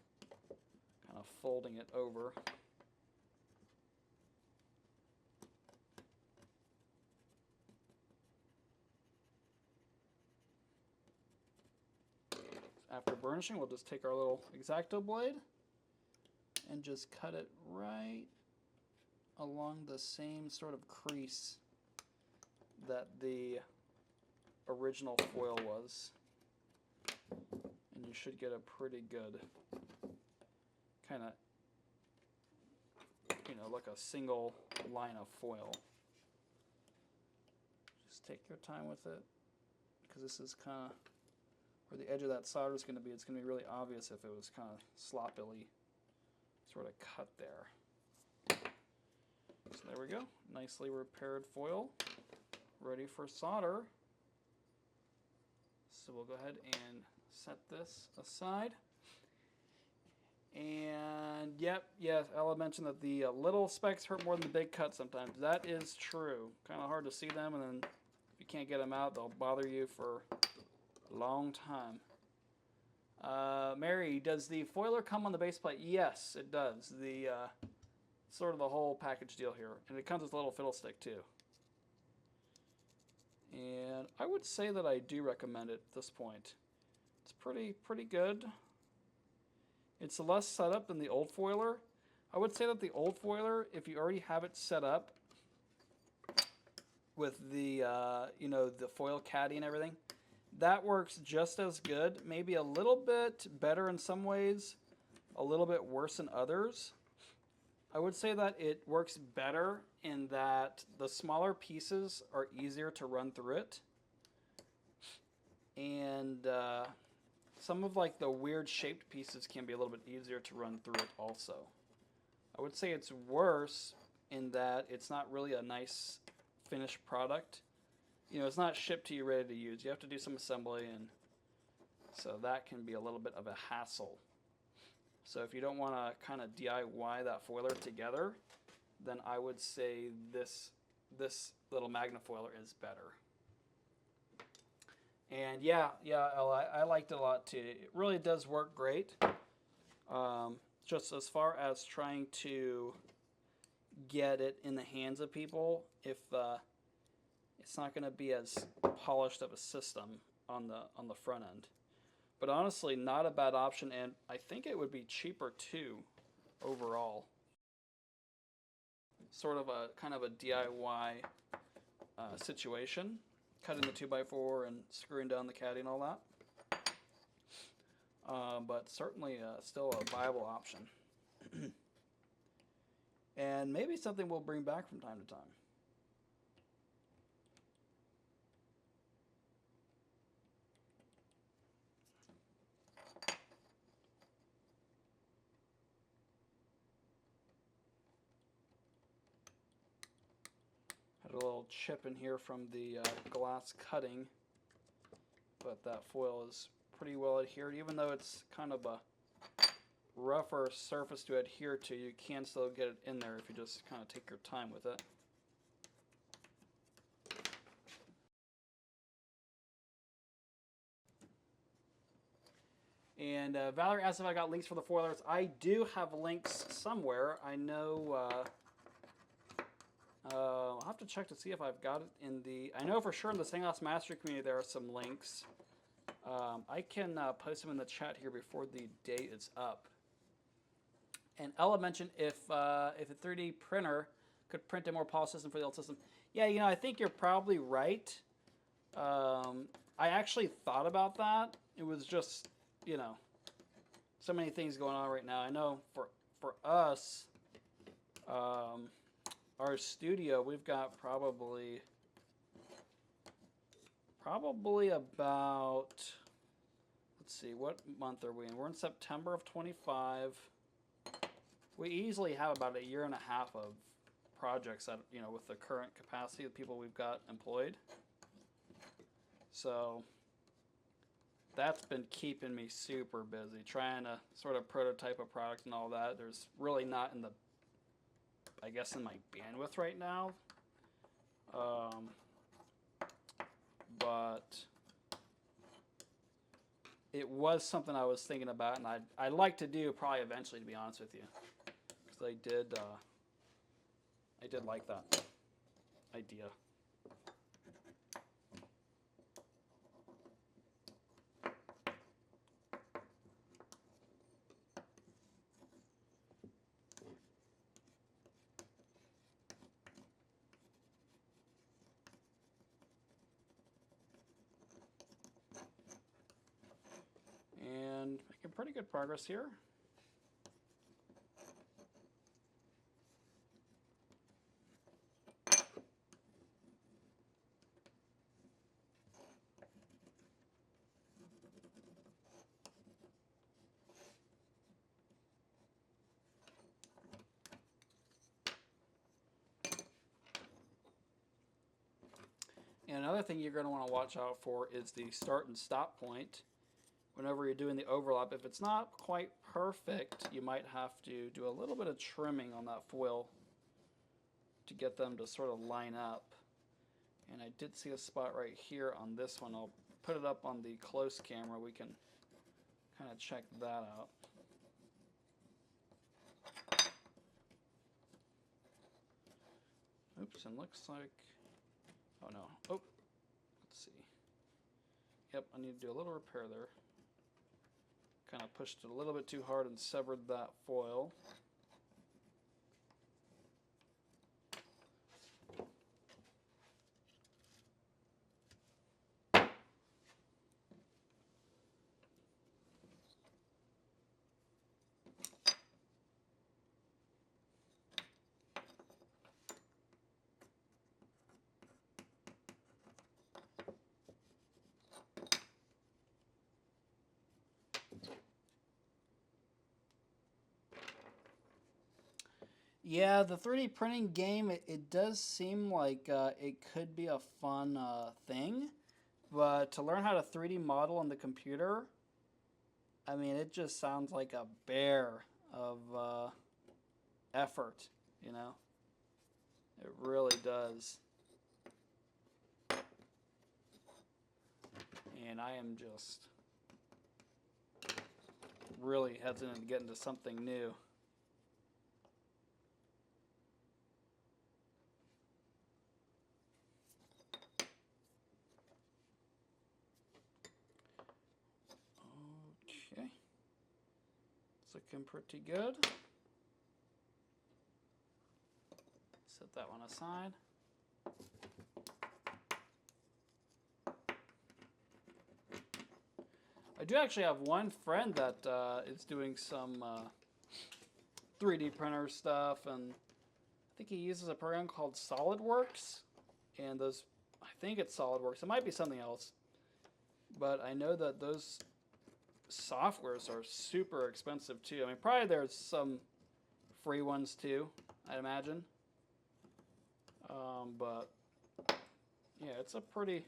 Speaker 1: kind of folding it over. After burnishing, we'll just take our little X-Acto blade and just cut it right along the same sort of crease that the original foil was. And you should get a pretty good kind of, you know, like a single line of foil. Just take your time with it, because this is kind of where the edge of that solder is going to be. It's going to be really obvious if it was kind of sloppily sort of cut there. So there we go, nicely repaired foil, ready for solder. So we'll go ahead and set this aside. And yep, yes, Ella mentioned that the little specks hurt more than the big cuts sometimes. That is true. Kind of hard to see them, and then if you can't get them out, they'll bother you for a long time. Mary, does the foiler come on the base plate? Yes, it does. The sort of the whole package deal here, and it comes with a little fiddlestick too. And I would say that I do recommend it at this point. It's pretty good. It's less set up than the old foiler. I would say that the old foiler, if you already have it set up with the you know, the foil caddy and everything, that works just as good. Maybe a little bit better in some ways, a little bit worse in others. I would say that it works better in that the smaller pieces are easier to run through it. And some of like the weird shaped pieces can be a little bit easier to run through it also. I would say it's worse in that it's not really a nice finished product. You know, it's not shipped to you ready to use. You have to do some assembly, and so that can be a little bit of a hassle. So if you don't want to kind of DIY that foiler together, then I would say this little Magnafoiler is better. And yeah, Ella, I liked it a lot too. It really does work great. Just as far as trying to get it in the hands of people, if it's not going to be as polished of a system on the front end. But honestly, not a bad option, and I think it would be cheaper too, overall. Sort of a kind of a DIY situation, cutting the 2x4 and screwing down the caddy and all that. But certainly still a viable option. And maybe something we'll bring back from time to time. Had a little chip in here from the glass cutting, but that foil is pretty well adhered, even though it's kind of a rougher surface to adhere to, you can still get it in there if you just kind of take your time with it. And Valerie asked if I got links for the foilers. I do have links somewhere. I know. I'll have to check to see if I've got it in the. I know for sure in the Stained Glass Mastery community there are some links. I can post them in the chat here before the date is up. And Ella mentioned if a 3D printer could print a more polished system for the old system. Yeah, you know, I think you're probably right. I actually thought about that. It was just, you know, so many things going on right now. I know for us, our studio, we've got probably about, let's see, what month are we in? We're in September of 25. We easily have about a year and a half of projects that, you know, with the current capacity of people we've got employed. So that's been keeping me super busy, trying to sort of prototype a product and all that. There's really not in the, I guess, in my bandwidth right now. But it was something I was thinking about, and I'd like to do probably eventually, to be honest with you, because I did like that idea. And making pretty good progress here. And another thing you're going to want to watch out for is the start and stop point. Whenever you're doing the overlap, if it's not quite perfect, you might have to do a little bit of trimming on that foil to get them to sort of line up. And I did see a spot right here on this one. I'll put it up on the close camera. We can kind of check that out. Oops, and looks like, oh no, oh, let's see. Yep, I need to do a little repair there. Kind of pushed it a little bit too hard and severed that foil. Yeah, the 3D printing game, it does seem like it could be a fun thing, but to learn how to 3D model on the computer, I mean, it just sounds like a bear of effort, you know? It really does. And I am just really hesitant to get into something new. Okay. It's looking pretty good. Set that one aside. I do actually have one friend that is doing some 3D printer stuff, and I think he uses a program called SolidWorks, and those, I think it's SolidWorks. It might be something else, but I know that those softwares are super expensive too. I mean, probably there's some free ones too, I'd imagine. But yeah, it's a pretty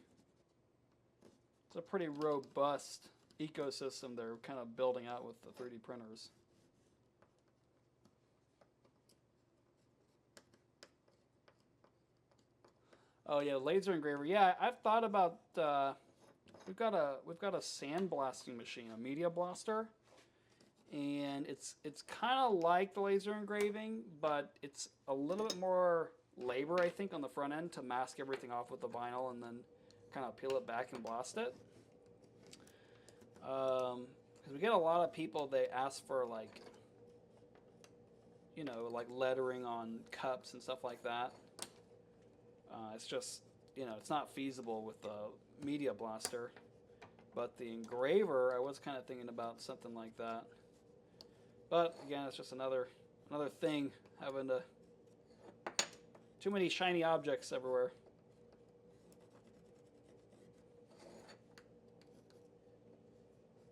Speaker 1: robust ecosystem they're kind of building out with the 3D printers. Oh yeah, laser engraver. Yeah, I've thought about. We've got a sandblasting machine, a media blaster, and it's kind of like the laser engraving, but it's a little bit more labor, I think, on the front end to mask everything off with the vinyl and then kind of peel it back and blast it. Because we get a lot of people, they ask for like, you know, like lettering on cups and stuff like that. It's just, you know, it's not feasible with the media blaster. But the engraver, I was kind of thinking about something like that. But again, it's just another thing, having to too many shiny objects everywhere.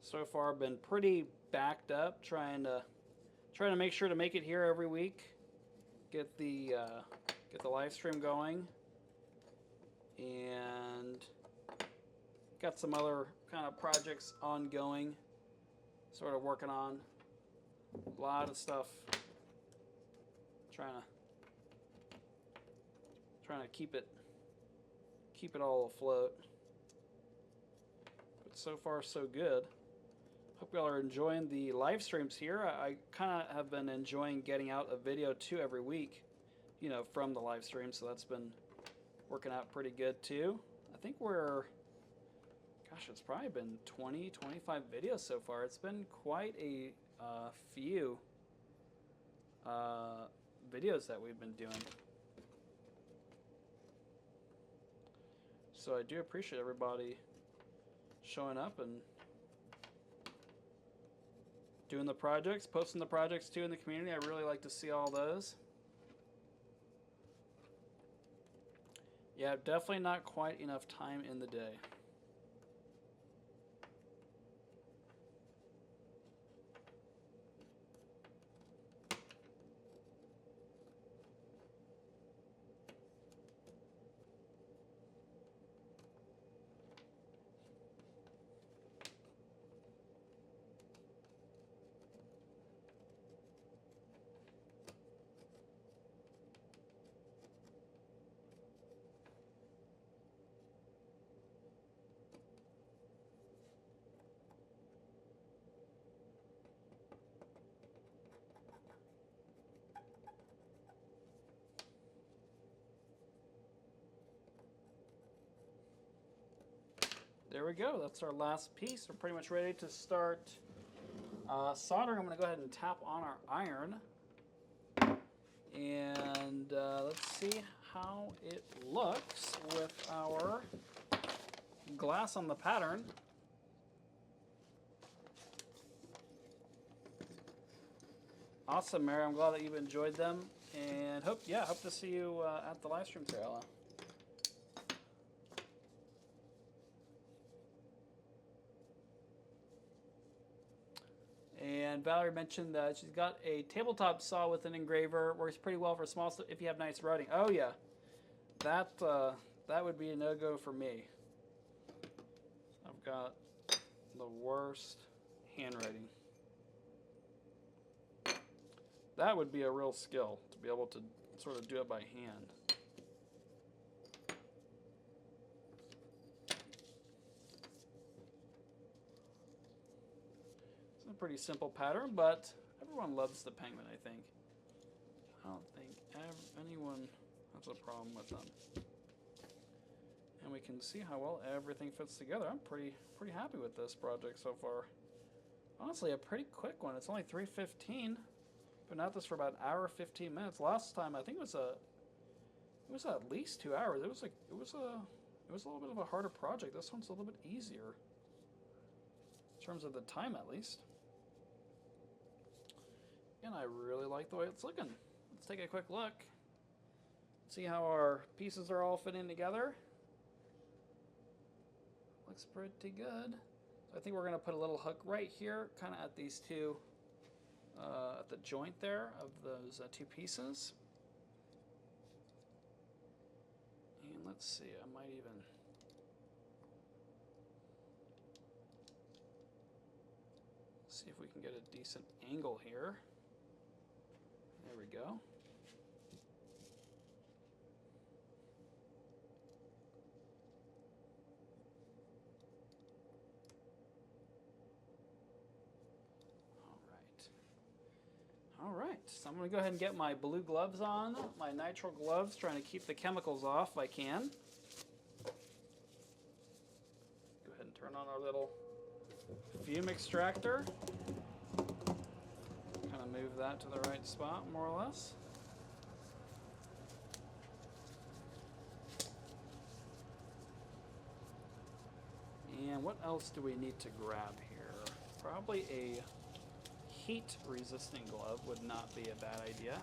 Speaker 1: So far, I've been pretty backed up, trying to make sure to make it here every week, get the live stream going, and got some other kind of projects ongoing, sort of working on a lot of stuff, trying to keep it all afloat. But so far so good. Hope y'all are enjoying the live streams here. I kind of have been enjoying getting out a video too every week, you know, from the live stream, so that's been working out pretty good too. I think we're, gosh, it's probably been 20, 25 videos so far. It's been quite a few videos that we've been doing. So I do appreciate everybody showing up and doing the projects, posting the projects too in the community. I really like to see all those. Yeah, definitely not quite enough time in the day. There we go. That's our last piece. We're pretty much ready to start soldering. I'm going to go ahead and tap on our iron. And let's see how it looks with our glass on the pattern. Awesome, Mary. I'm glad that you've enjoyed them. And hope to see you at the live stream today, Ella. And Valerie mentioned that she's got a tabletop saw with an engraver. Works pretty well for small stuff if you have nice writing. Oh yeah, that would be a no-go for me. I've got the worst handwriting. That would be a real skill to be able to sort of do it by hand. Pretty simple pattern, but everyone loves the penguin, I think. I don't think anyone has a problem with them. And we can see how well everything fits together. I'm pretty happy with this project so far. Honestly, a pretty quick one. It's only 3:15. Been at this for about an hour, 15 minutes. Last time I think it was at least 2 hours. It was a little bit of a harder project. This one's a little bit easier in terms of the time, at least. And I really like the way it's looking. Let's take a quick look. See how our pieces are all fitting together. Looks pretty good. So I think we're going to put a little hook right here, kind of at these two, at the joint there of those two pieces. And let's see, I might even see if we can get a decent angle here. There we go. All right, so I'm going to go ahead and get my blue gloves on, my nitrile gloves, trying to keep the chemicals off if I can. Go ahead and turn on our little fume extractor. Kind of move that to the right spot, more or less. And what else do we need to grab here? Probably a heat-resistant glove would not be a bad idea.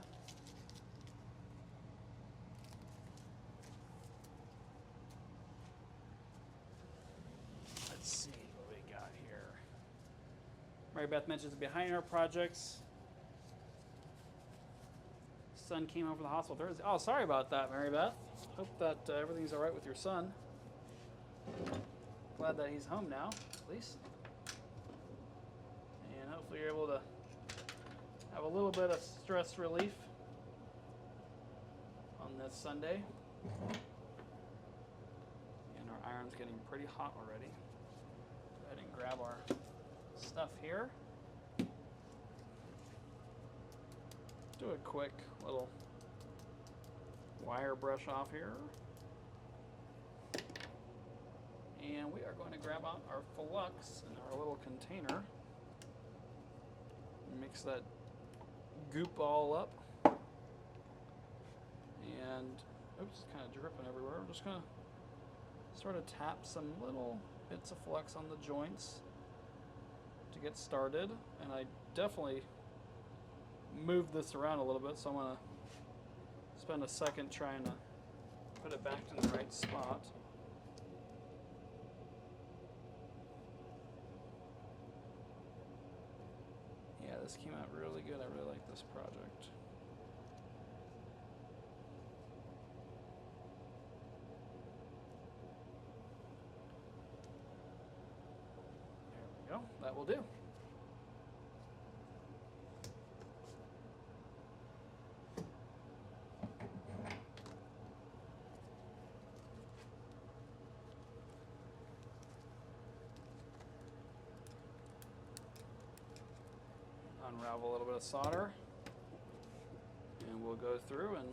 Speaker 1: Let's see what we got here. Mary Beth mentions behind our projects. Son came home from the hospital Thursday. Oh, sorry about that, Mary Beth. Hope that everything's all right with your son. Glad that he's home now, at least. And hopefully you're able to have a little bit of stress relief on this Sunday. And our iron's getting pretty hot already. Go ahead and grab our stuff here. Do a quick little wire brush off here. And we are going to grab out our flux in our little container. Mix that goop all up. And, oops, it's kind of dripping everywhere. I'm just going to sort of tap some little bits of flux on the joints to get started. And I definitely moved this around a little bit, so I'm going to spend a second trying to put it back in the right spot. Yeah, this came out really good. I really like this project. There we go. That will do. Unravel a little bit of solder, and we'll go through and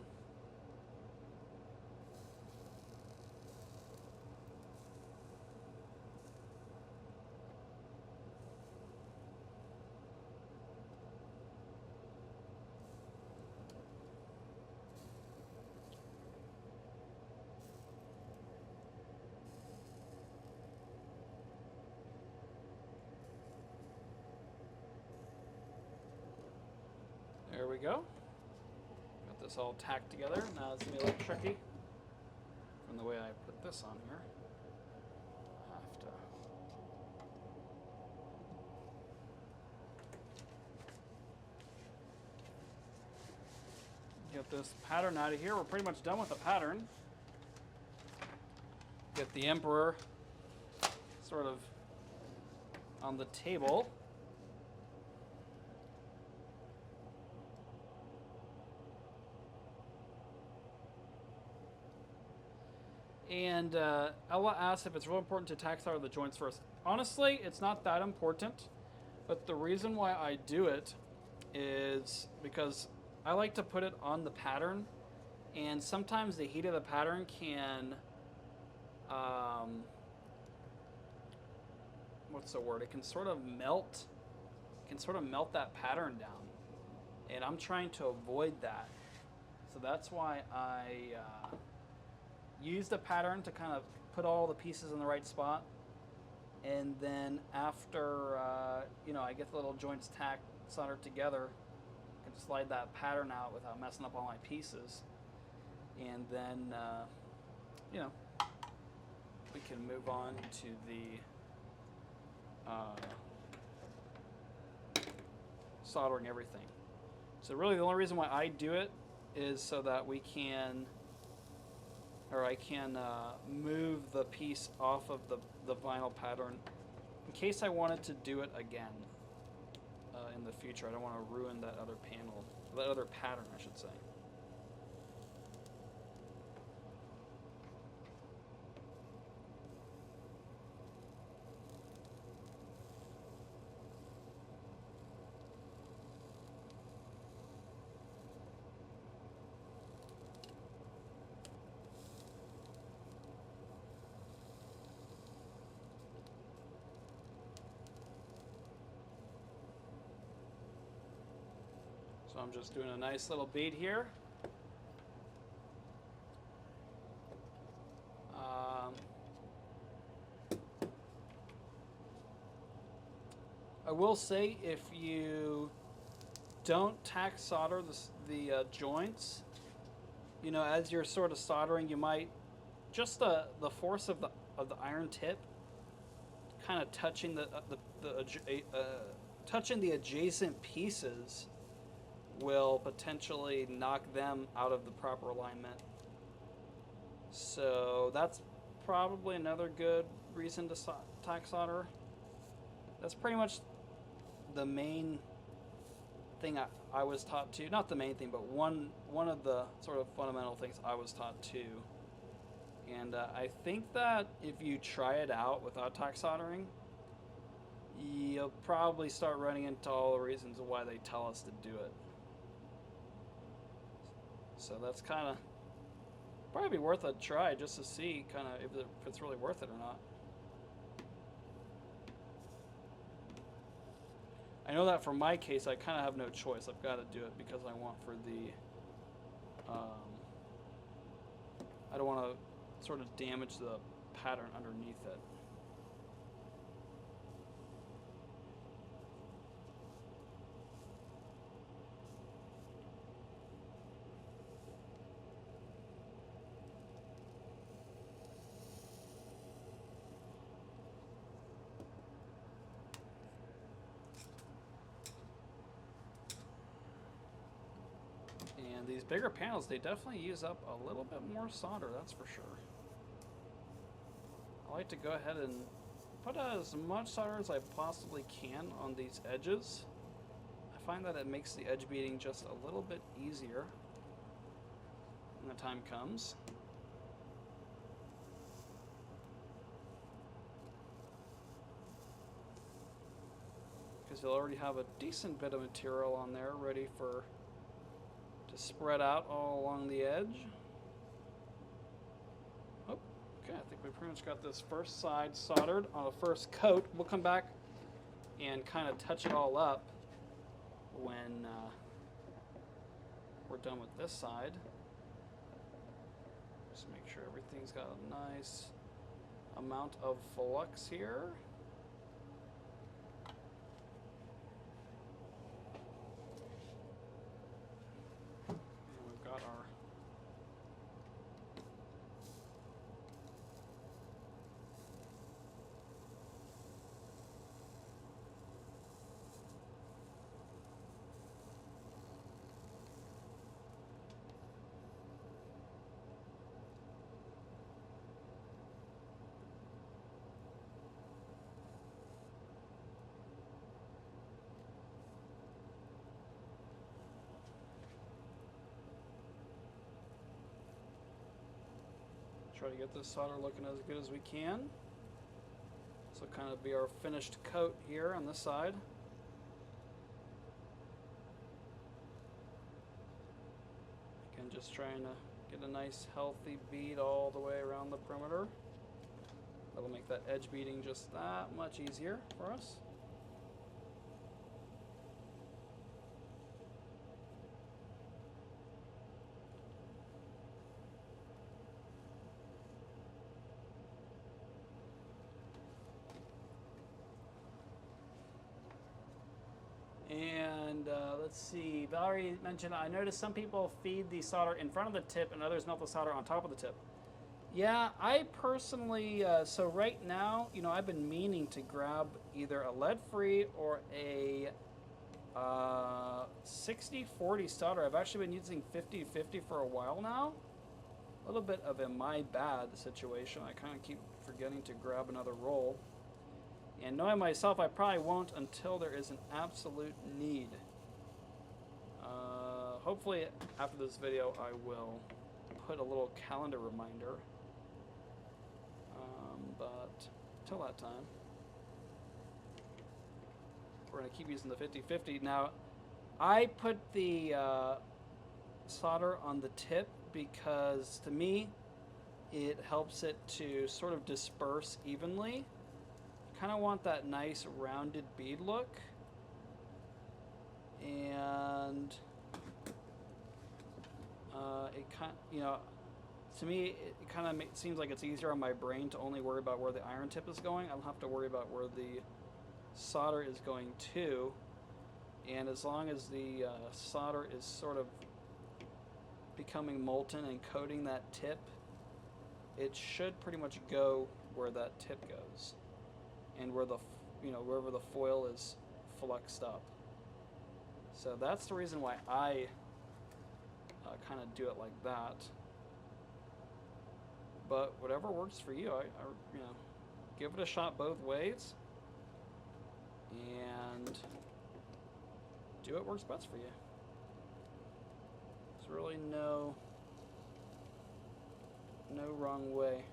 Speaker 1: there we go. Got this all tacked together. Now it's going to be a little tricky from the way I put this on here. I have to get this pattern out of here. We're pretty much done with the pattern. Get the Emperor sort of on the table. And Ella asks if it's real important to tack solder the joints first. Honestly, it's not that important, but the reason why I do it is because I like to put it on the pattern, and sometimes the heat of the pattern can, what's the word? It can sort of melt, that pattern down, and I'm trying to avoid that. So that's why I use the pattern to kind of put all the pieces in the right spot, and then after I get the little joints tacked, soldered together, I can slide that pattern out without messing up all my pieces, and then we can move on to the soldering everything. So really the only reason why I do it is so that I can move the piece off of the vinyl pattern in case I wanted to do it again. future. I don't want to ruin that other panel, that other pattern, I should say. So I'm just doing a nice little bead here. I will say, if you don't tack solder the joints, you know, as you're sort of soldering, you might just the force of the iron tip kind of touching touching the adjacent pieces will potentially knock them out of the proper alignment. So that's probably another good reason to tack solder. That's pretty much the main thing I was taught to. Not the main thing, but one of the sort of fundamental things I was taught to. And I think that if you try it out without tack soldering, you'll probably start running into all the reasons why they tell us to do it. So that's kind of probably be worth a try just to see kind of if it's really worth it or not. I know that for my case, I kind of have no choice. I've got to do it because I want for the, I don't want to sort of damage the pattern underneath it. And these bigger panels, they definitely use up a little bit more solder, that's for sure. I like to go ahead and put as much solder as I possibly can on these edges. I find that it makes the edge beading just a little bit easier when the time comes. Because you'll already have a decent bit of material on there ready for to spread out all along the edge. Oh, okay, I think we pretty much got this first side soldered on the first coat. We'll come back and kind of touch it all up when we're done with this side. Just make sure everything's got a nice amount of flux here. Try to get this solder looking as good as we can. This will kind of be our finished coat here on this side. Again, just trying to get a nice healthy bead all the way around the perimeter. That'll make that edge beading just that much easier for us. And let's see, Valerie mentioned, I noticed some people feed the solder in front of the tip and others melt the solder on top of the tip. Yeah, I personally, so right now, you know, I've been meaning to grab either a lead-free or a 60-40 solder. I've actually been using 50-50 for a while now. A little bit of a my bad situation. I kind of keep forgetting to grab another roll. And knowing myself, I probably won't until there is an absolute need. Hopefully after this video I will put a little calendar reminder. But until that time, we're going to keep using the 50-50. Now, I put the solder on the tip because to me it helps it to sort of disperse evenly. You kind of want that nice rounded bead look, and it kind, to me it kind of seems like it's easier on my brain to only worry about where the iron tip is going. I don't have to worry about where the solder is going to, and as long as the solder is sort of becoming molten and coating that tip, it should pretty much go where that tip goes, and where the wherever the foil is flexed up. So that's the reason why I kind of do it like that. But whatever works for you, I give it a shot both ways, and do what works best for you. There's really no wrong way.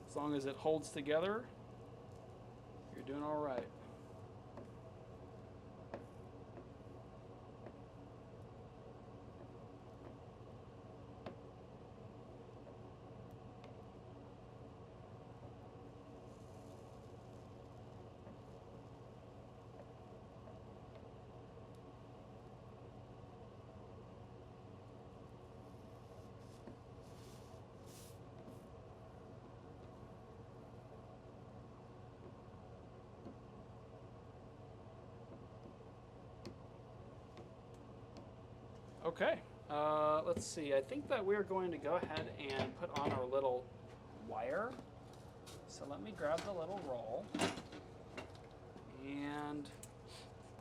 Speaker 1: As long as it holds together, you're doing all right. Okay, let's see. I think that we're going to go ahead and put on our little wire. So let me grab the little roll. And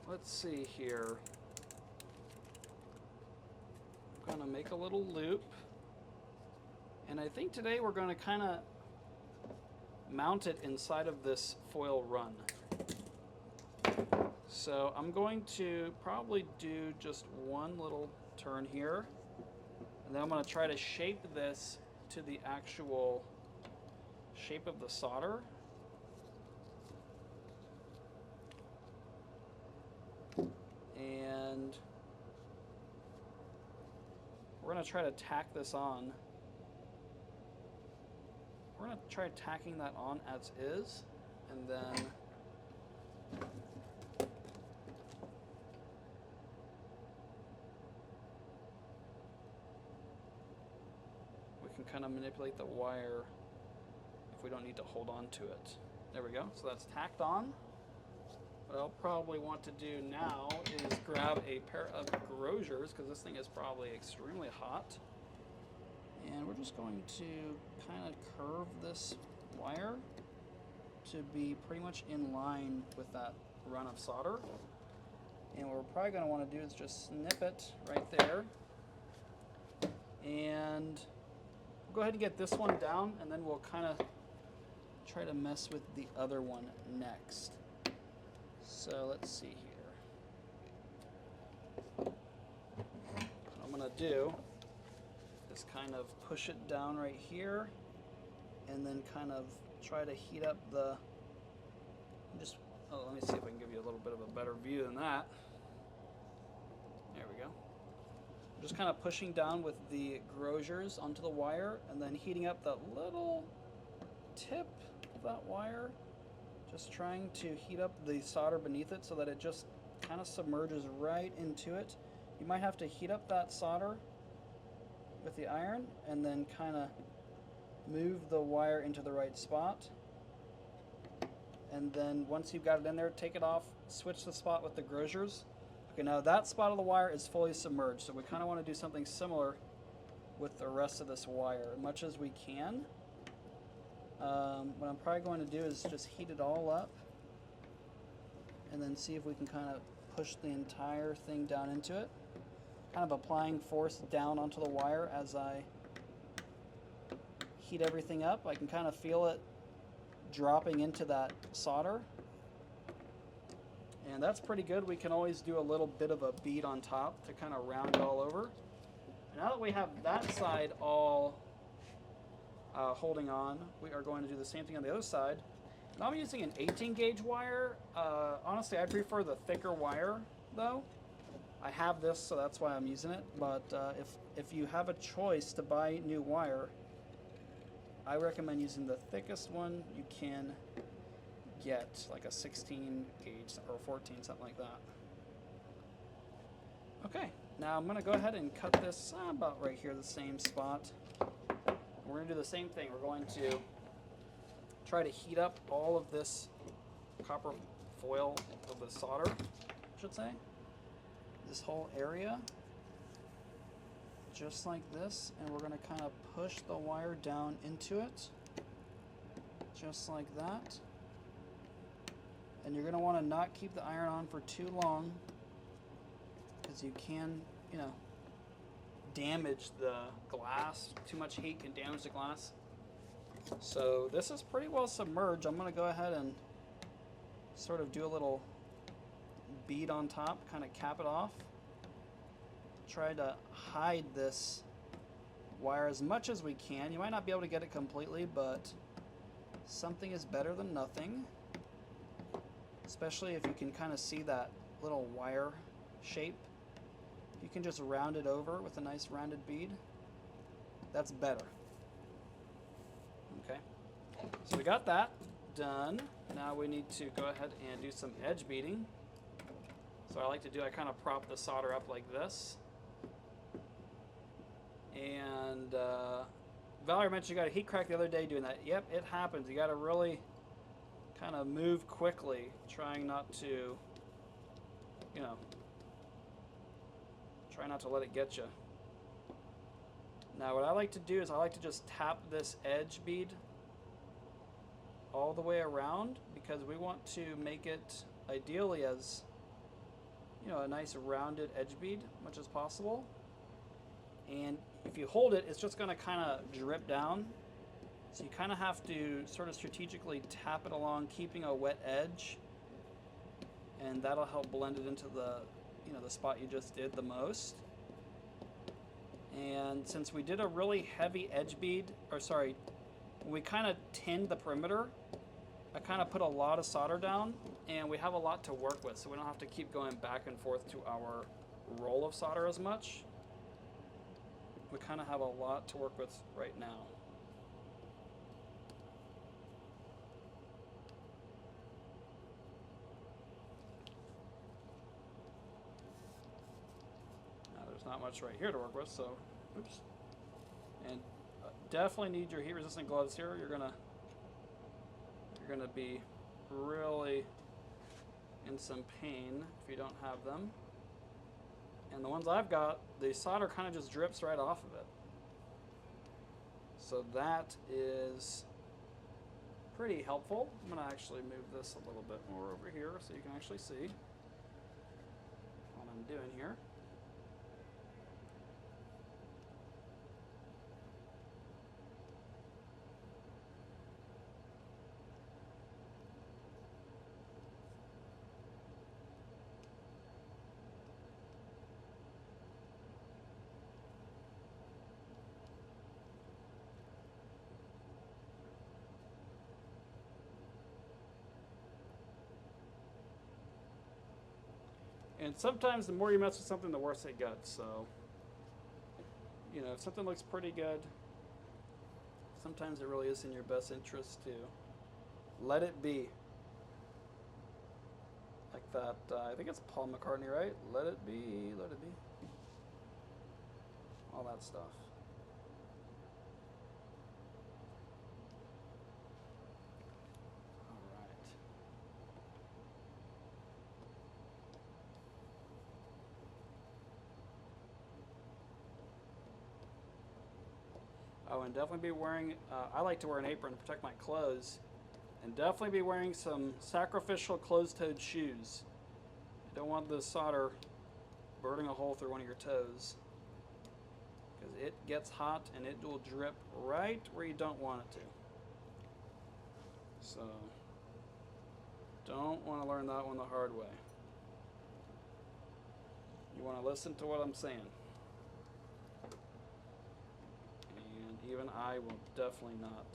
Speaker 1: let's see here. I'm going to make a little loop. And I think today we're going to kind of mount it inside of this foil run. So I'm going to probably do just one little turn here, and then I'm going to try to shape this to the actual shape of the solder. And we're going to try to tack this on. We're going to try tacking that on as is, and then kind of manipulate the wire if we don't need to hold on to it. There we go. So that's tacked on. What I'll probably want to do now is grab a pair of Grosers, because this thing is probably extremely hot. And we're just going to kind of curve this wire to be pretty much in line with that run of solder. And what we're probably going to want to do is just snip it right there. And go ahead and get this one down, and then we'll kind of try to mess with the other one next. So let's see here. What I'm going to do is kind of push it down right here, and then kind of try to heat up the, let me see if I can give you a little bit of a better view than that. There we go. Just kind of pushing down with the Grosers onto the wire, and then heating up that little tip of that wire. Just trying to heat up the solder beneath it so that it just kind of submerges right into it. You might have to heat up that solder with the iron, and then kind of move the wire into the right spot. And then once you've got it in there, take it off, switch the spot with the Grosers. Okay, now that spot of the wire is fully submerged, so we kind of want to do something similar with the rest of this wire, as much as we can. What I'm probably going to do is just heat it all up, and then see if we can kind of push the entire thing down into it. kind of applying force down onto the wire as I heat everything up. I can kind of feel it dropping into that solder. And that's pretty good. We can always do a little bit of a bead on top to kind of round it all over. And now that we have that side all holding on, we are going to do the same thing on the other side. And I'm using an 18 gauge wire. Honestly, I prefer the thicker wire though. I have this, so that's why I'm using it. But if you have a choice to buy new wire, I recommend using the thickest one you can get, like a 16 gauge or 14, something like that. Okay, now I'm going to go ahead and cut this about right here, the same spot. We're going to do the same thing. We're going to try to heat up all of this copper foil of the solder, I should say. This whole area, just like this, and we're going to kind of push the wire down into it, just like that. And you're going to want to not keep the iron on for too long, because you can, you know, damage the glass. Too much heat can damage the glass. So this is pretty well submerged. I'm going to go ahead and sort of do a little bead on top, kind of cap it off. Try to hide this wire as much as we can. You might not be able to get it completely, but something is better than nothing. Especially if you can kind of see that little wire shape. You can just round it over with a nice rounded bead. That's better. Okay, so we got that done. Now we need to go ahead and do some edge beading. So I like to do, I kind of prop the solder up like this. And Valerie mentioned you got a heat crack the other day doing that. Yep, it happens. You got to really kind of move quickly, trying not to, you know, try not to let it get you. Now what I like to do is I like to just tap this edge bead all the way around, because we want to make it ideally as, you know, a nice rounded edge bead, much as possible. And if you hold it, it's just going to kind of drip down. So you kind of have to sort of strategically tap it along, keeping a wet edge, and that'll help blend it into the, you know, the spot you just did the most. And since we did a really heavy edge bead, or sorry, when we kind of tinned the perimeter, I kind of put a lot of solder down, and we have a lot to work with, so we don't have to keep going back and forth to our roll of solder as much. We kind of have a lot to work with right now. Now there's not much right here to work with, so oops. And definitely need your heat-resistant gloves here. You're gonna be really in some pain if you don't have them. And the ones I've got, the solder kind of just drips right off of it. So that is pretty helpful. I'm going to actually move this a little bit more over here so you can actually see what I'm doing here. And sometimes the more you mess with something, the worse it gets. So, you know, if something looks pretty good, sometimes it really is in your best interest to let it be. Like that, I think it's Paul McCartney, right? Let it be, let it be. All that stuff. Oh, and definitely be wearing, I like to wear an apron to protect my clothes, and definitely be wearing some sacrificial closed-toed shoes. You don't want the solder burning a hole through one of your toes. Because it gets hot and it will drip right where you don't want it to. So, don't want to learn that one the hard way. You want to listen to what I'm saying. And even I will definitely not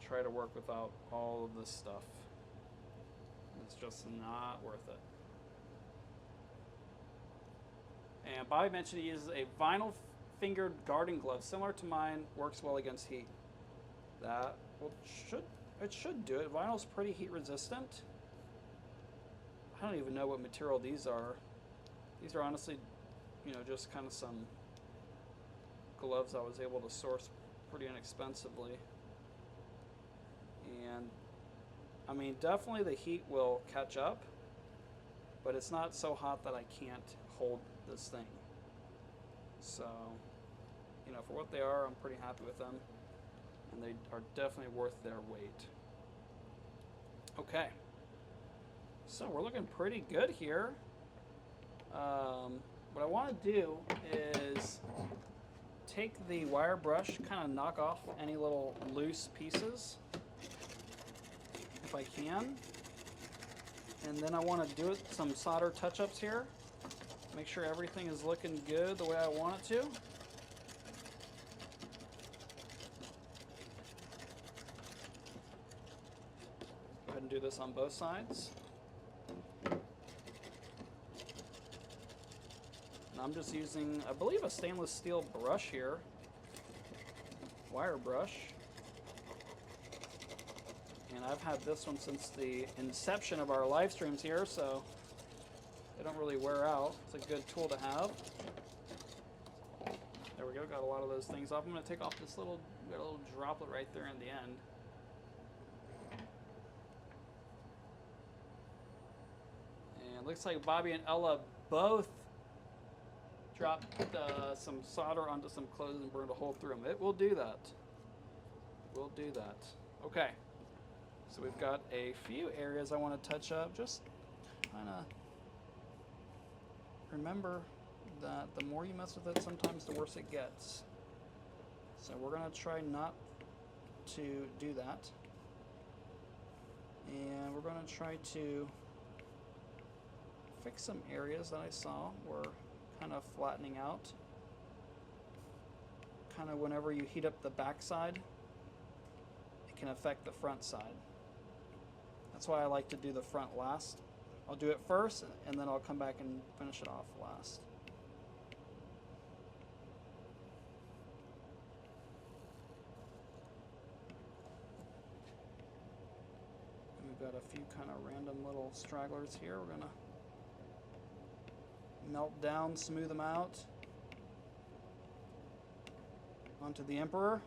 Speaker 1: try to work without all of this stuff. It's just not worth it. And Bobby mentioned he uses a vinyl fingered garden glove similar to mine, works well against heat. That should do it. Vinyl's pretty heat resistant. I don't even know what material these are. These are honestly, just kind of some gloves I was able to source pretty inexpensively. And I mean, definitely the heat will catch up, but it's not so hot that I can't hold this thing. So, for what they are, I'm pretty happy with them, and they are definitely worth their weight. Okay, so we're looking pretty good here. What I want to do is take the wire brush, kind of knock off any little loose pieces, if I can. And then I want to do some solder touch-ups here. Make sure everything is looking good the way I want it to. Go ahead and do this on both sides. And I'm just using, I believe, a stainless steel brush here. Wire brush. And I've had this one since the inception of our live streams here, so they don't really wear out. It's a good tool to have. There we go, got a lot of those things off. I'm going to take off this little, got a little droplet right there in the end. And it looks like Bobby and Ella both dropped some solder onto some clothes and burned a hole through them. It will do that. We'll do that. Okay. So we've got a few areas I want to touch up. Just kind of remember that the more you mess with it, sometimes the worse it gets. So we're going to try not to do that. And we're going to try to fix some areas that I saw were kind of flattening out. Kind of whenever you heat up the back side, it can affect the front side. That's why I like to do the front last. I'll do it first, and then I'll come back and finish it off last. And we've got a few kind of random little stragglers here. We're gonna melt down, smooth them out onto the Emperor.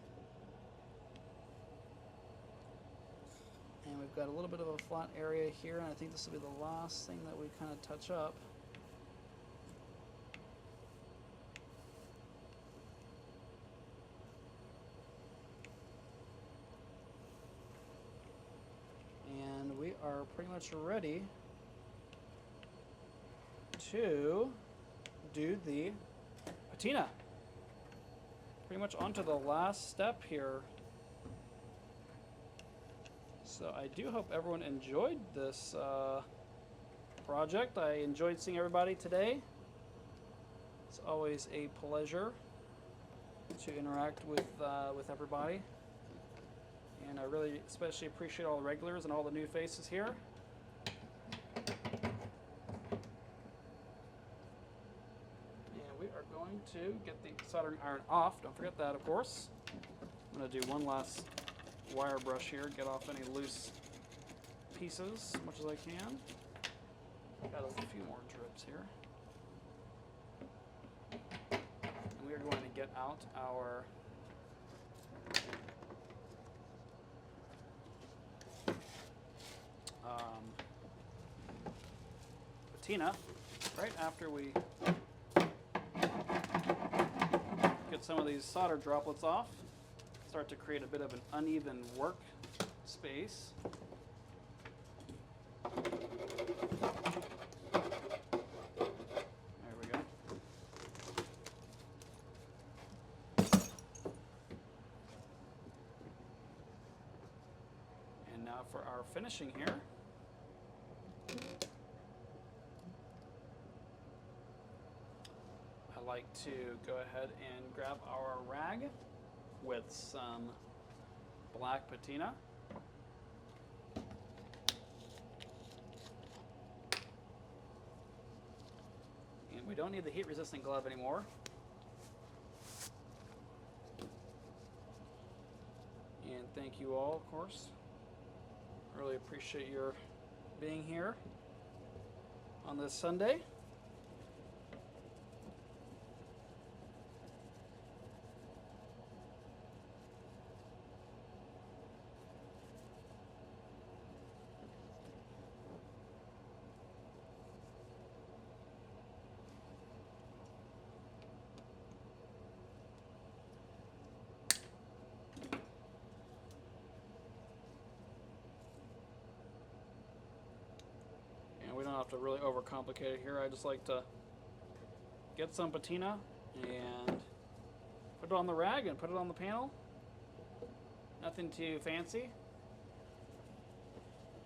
Speaker 1: And we've got a little bit of a flat area here, and I think this will be the last thing that we kind of touch up. And we are pretty much ready to do the patina. Pretty much onto the last step here. So I do hope everyone enjoyed this project. I enjoyed seeing everybody today. It's always a pleasure to interact with everybody. And I really especially appreciate all the regulars and all the new faces here. And we are going to get the soldering iron off. Don't forget that, of course. I'm going to do one last wire brush here, get off any loose pieces as much as I can. Got a few more drips here. And we are going to get out our patina right after we get some of these solder droplets off. Start to create a bit of an uneven work space. for our finishing here. I like to go ahead and grab our rag with some black patina. And we don't need the heat-resistant glove anymore. And thank you all, of course. Really appreciate your being here on this Sunday. We don't have to really overcomplicate it here. I just like to get some patina and put it on the rag and put it on the panel. Nothing too fancy.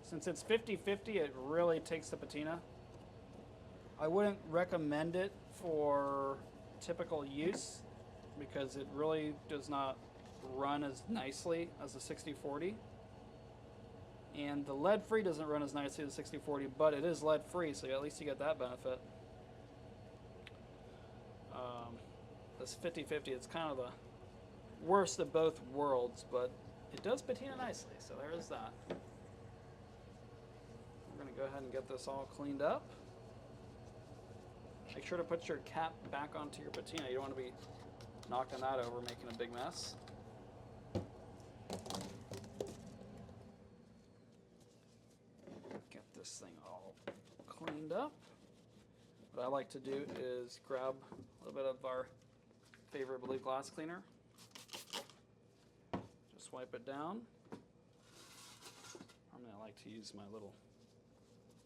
Speaker 1: Since it's 50-50, it really takes the patina. I wouldn't recommend it for typical use because it really does not run as nicely as the 6040. And the lead-free doesn't run as nicely as the 6040, but it is lead-free, so at least you get that benefit. This 50-50, it's kind of the worst of both worlds, but it does patina nicely, so there is that. We're going to go ahead and get this all cleaned up. Make sure to put your cap back onto your patina. You don't want to be knocking that over, making a big mess. Get this thing all cleaned up. What I like to do is grab a little bit of our favorite blue glass cleaner. Just wipe it down. I like to use my little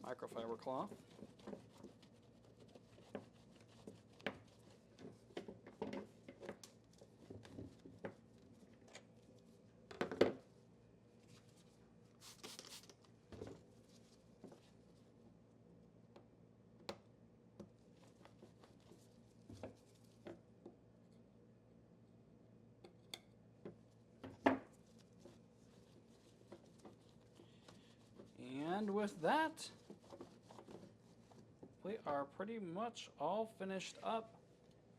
Speaker 1: microfiber cloth. And with that, we are pretty much all finished up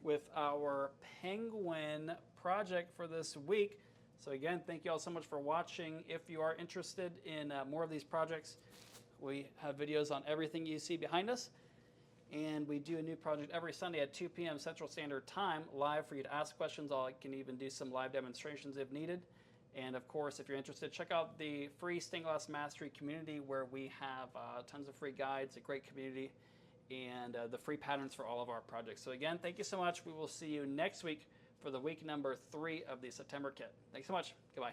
Speaker 1: with our penguin project for this week. So again, thank you all so much for watching. If you are interested in more of these projects, we have videos on everything you see behind us. And we do a new project every Sunday at 2 p.m. Central Standard Time, live for you to ask questions. I can even do some live demonstrations if needed. And of course, if you're interested, check out the free Stained Glass Mastery community where we have tons of free guides, a great community, and the free patterns for all of our projects. So again, thank you so much. We will see you next week for the week number 3 of the September kit. Thanks so much. Goodbye.